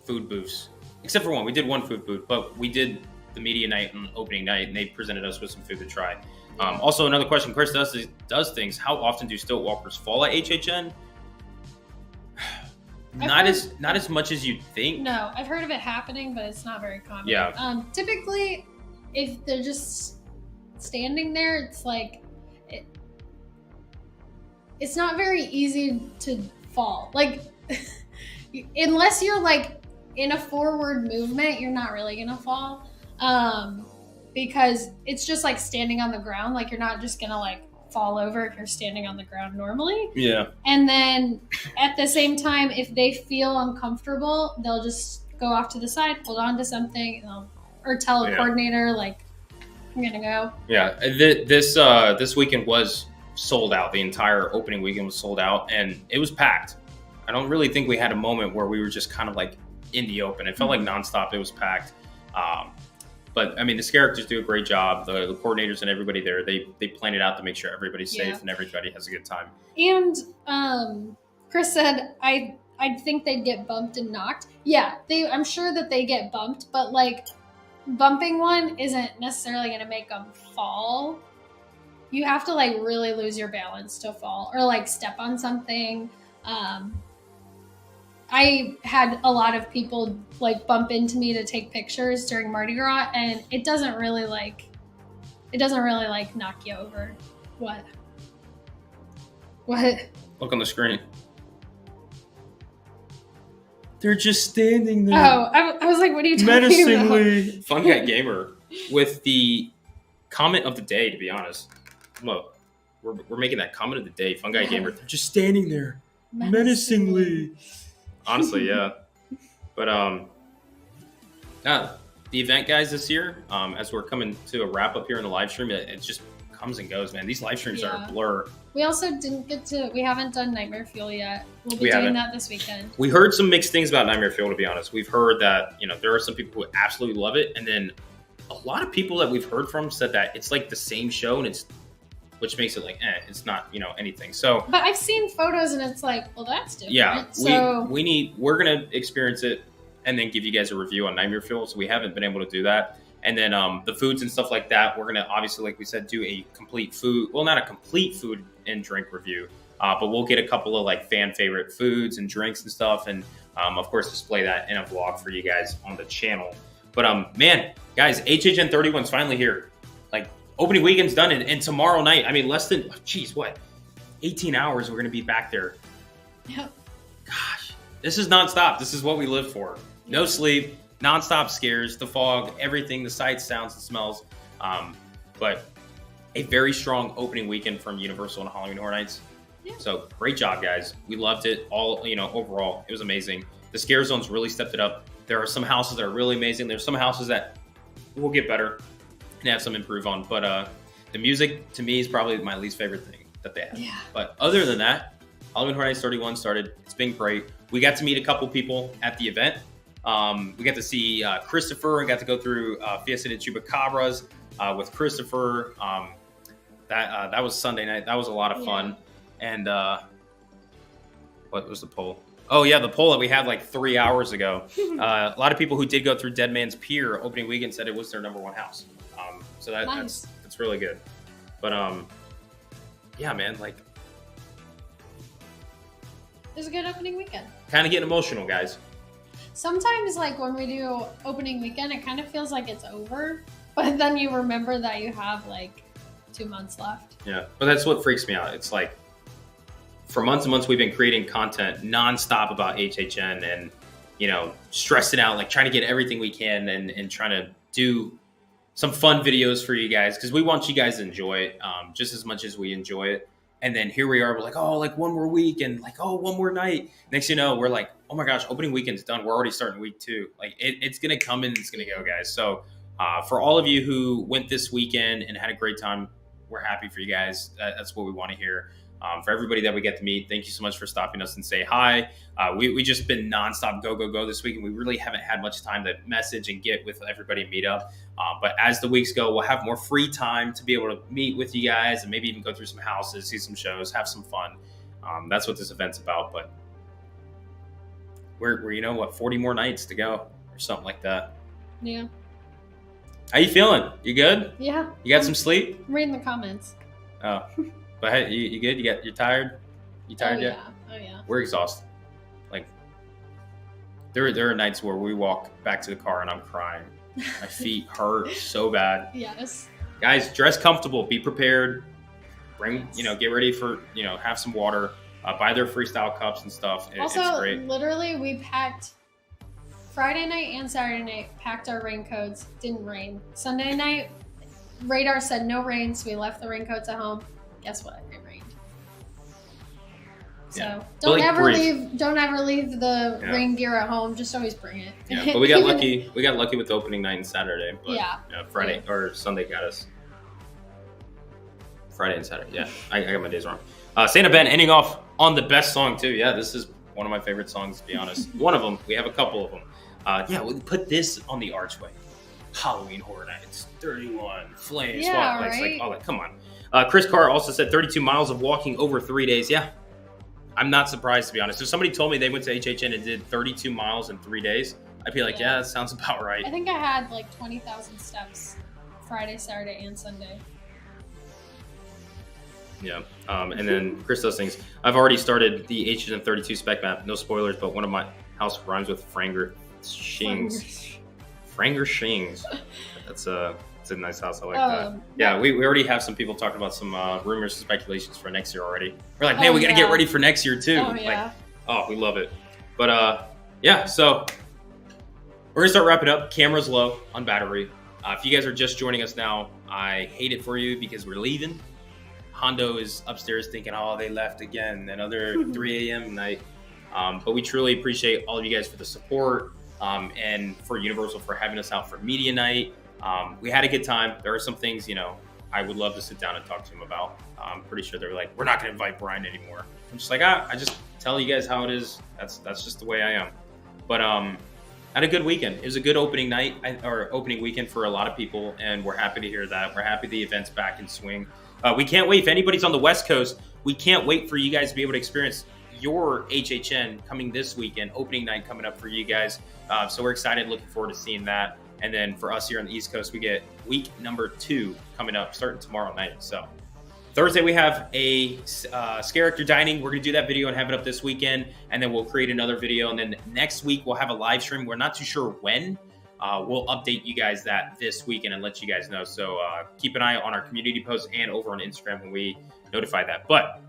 food booths except for one. We did one food booth, but we did the media night and opening night, and they presented us with some food to try. Also, another question: Chris does things. How often do stilt walkers fall at HHN? Not as much as you'd think. No, I've heard of it happening, but it's not very common. Yeah. Typically, if they're just standing there, it's like it's not very easy to fall. Like unless you're like in a forward movement, you're not really gonna fall. Because it's just like standing on the ground. Like you're not just gonna like fall over if you're standing on the ground normally. Yeah. And then at the same time, if they feel uncomfortable, they'll just go off to the side, hold on to something, or tell a coordinator like, "I'm gonna go." Yeah. This weekend was sold out. The entire opening weekend was sold out, and it was packed. I don't really think we had a moment where we were just kind of like in the open. It felt like nonstop. It was packed. But I mean, the scare actors do a great job. The coordinators and everybody there, they plan it out to make sure everybody's safe and everybody has a good time. And Chris said, I think they'd get bumped and knocked. Yeah, I'm sure that they get bumped, but like bumping one isn't necessarily going to make them fall. You have to like really lose your balance to fall, or like step on something. I had a lot of people like bump into me to take pictures during Mardi Gras, and it doesn't really like knock you over. What? Look on the screen. They're just standing there. Oh, I was like, what are you talking menacingly about? Fun Guy Gamer with the comment of the day, to be honest. Well, we're making that comment of the day. Fun Guy Gamer. They're just standing there menacingly. Honestly, yeah. But the event, guys, this year, as we're coming to a wrap up here in the live stream, it just comes and goes, man. These live streams are a blur. We also we haven't done Nightmare Fuel yet. We'll be doing that this weekend. We heard some mixed things about Nightmare Fuel, to be honest. We've heard that, there are some people who absolutely love it, and then a lot of people that we've heard from said that it's like the same show, and which makes it like, it's not, anything. So, but I've seen photos and it's like, well, that's different. Yeah, so we're gonna experience it and then give you guys a review on Nightmare Fuel. So we haven't been able to do that. And then the foods and stuff like that, we're gonna obviously, like we said, do a complete food. Well, not a complete food and drink review, but we'll get a couple of like fan favorite foods and drinks and stuff, and of course display that in a vlog for you guys on the channel. But man, guys, HHN 31 is finally here. Like, opening weekend's done, and tomorrow night, I mean, less than, 18 hours, we're going to be back there. Yep. Gosh, this is nonstop. This is what we live for. No sleep, nonstop scares, the fog, everything, the sights, sounds, and smells. But a very strong opening weekend from Universal and Halloween Horror Nights. Yeah. So great job, guys. We loved it. All, overall, it was amazing. The scare zones really stepped it up. There are some houses that are really amazing. There's some houses that will get better and have some improve on, but the music to me is probably my least favorite thing that they have. Yeah. But other than that, Halloween Horror Nights 31 started. It's been great. We got to meet a couple people at the event. We got to see Christopher and got to go through Fiesta de Chupacabras with Christopher. that was Sunday night. That was a lot of fun. And what was the poll? Oh yeah, the poll that we had like 3 hours ago. A lot of people who did go through Dead Man's Pier opening weekend said it was their #1 house. So Nice. that's really good. But yeah, man, like It was a good opening weekend. kind of getting emotional, guys. Sometimes, like when we do opening weekend, it kind of feels like it's over, but then you remember that you have like 2 months left. Yeah, but that's what freaks me out. It's like for months and months we've been creating content nonstop about HHN and stressing out, like trying to get everything we can and trying to do some fun videos for you guys because we want you guys to enjoy it just as much as we enjoy it. And then here we are, we're like, oh, like one more week and like, oh, one more night. Next thing you know, we're like, oh my gosh, opening weekend's done. We're already starting week 2. Like it's going to come and it's going to go, guys. So for all of you who went this weekend and had a great time, we're happy for you guys. That's what we want to hear. For everybody that we get to meet, thank you so much for stopping us and say hi. We just been nonstop go this week, and we really haven't had much time to message and get with everybody and meet up. But as the weeks go, we'll have more free time to be able to meet with you guys and maybe even go through some houses, see some shows, have some fun. That's what this event's about. But we're 40 more nights to go or something like that. Yeah. How you feeling? You good? Yeah. You got some sleep? I'm reading the comments. Oh, but hey, you good? You're tired? You tired yet? Oh yeah. We're exhausted. Like there are nights where we walk back to the car and I'm crying. My feet hurt so bad. Yes. Guys, dress comfortable. Be prepared. Bring get ready for have some water. Buy their freestyle cups and stuff. Also, it's great. Literally, we packed Friday night and Saturday night. Packed our raincoats. Didn't rain. Sunday night, radar said no rain, so we left the raincoats at home. Guess what? It rained. So Yeah. don't ever leave the Yeah. rain gear at home. Just always bring it. Yeah, but we got lucky. We got lucky with the opening night and Saturday. But, Yeah. Friday or Sunday got us. Friday and Saturday. Yeah, I got my days wrong. Santa Ben ending off on the best song too. Yeah, this is one of my favorite songs, to be honest. One of them. We have a couple of them. Yeah, we put this on the archway. Halloween Horror Nights, 31 flames, spotlights, right? like all that. Come on. Chris Carr also said 32 miles of walking over 3 days. Yeah, I'm not surprised, to be honest. If somebody told me they went to HHN and did 32 miles in 3 days, I'd be like, yeah, that sounds about right. I think I had like 20,000 steps Friday, Saturday, and Sunday. Yeah. And then Chris does things. I've already started the HHN 32 spec map. No spoilers, but one of my house rhymes with Franger Shings. Franger Shings. It's a nice house. I like that. Yeah, we already have some people talking about some rumors and speculations for next year already. We're like, man, we got to get ready for next year too. Oh, yeah. Like, we love it. But yeah, so we're going to start wrapping up. Camera's low on battery. If you guys are just joining us now, I hate it for you because we're leaving. Hondo is upstairs thinking, oh, they left again, another 3 a.m. night. But we truly appreciate all of you guys for the support and for Universal for having us out for media night. We had a good time. There are some things, I would love to sit down and talk to them about. I'm pretty sure they're like, we're not going to invite Brian anymore. I'm just like, I just tell you guys how it is. That's just the way I am. But had a good weekend. It was a good opening night or opening weekend for a lot of people, and we're happy to hear that. We're happy the event's back in swing. We can't wait. If anybody's on the West Coast, we can't wait for you guys to be able to experience your HHN coming this weekend, opening night coming up for you guys. So we're excited, looking forward to seeing that. And then for us here on the East Coast, we get week number 2 coming up, starting tomorrow night. So Thursday, we have a Scare Actor Dining. We're going to do that video and have it up this weekend. And then we'll create another video. And then next week, we'll have a live stream. We're not too sure when. We'll update you guys that this weekend and let you guys know. So keep an eye on our community posts and over on Instagram when we notify that. But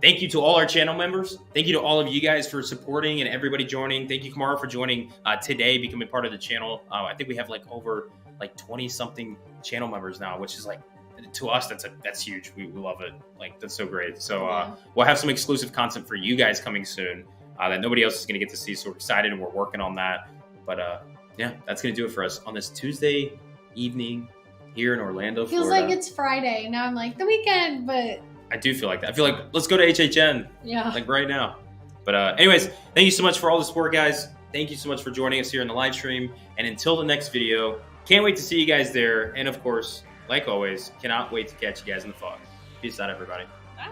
thank you to all our channel members. Thank you to all of you guys for supporting and everybody joining. Thank you, Kamara, for joining today, becoming part of the channel. I think we have over 20 something channel members now, which is to us, that's huge. We love it. That's so great. So we'll have some exclusive content for you guys coming soon that nobody else is going to get to see. So we're excited and we're working on that. But yeah, that's going to do it for us on this Tuesday evening here in Orlando, Feels Florida. like it's Friday. Now I'm like, the weekend, but... I do feel like that. I feel like, let's go to HHN. Yeah. Right now. But anyways, thank you so much for all the support, guys. Thank you so much for joining us here in the live stream. And until the next video, can't wait to see you guys there. And of course, like always, cannot wait to catch you guys in the fog. Peace out, everybody. Bye.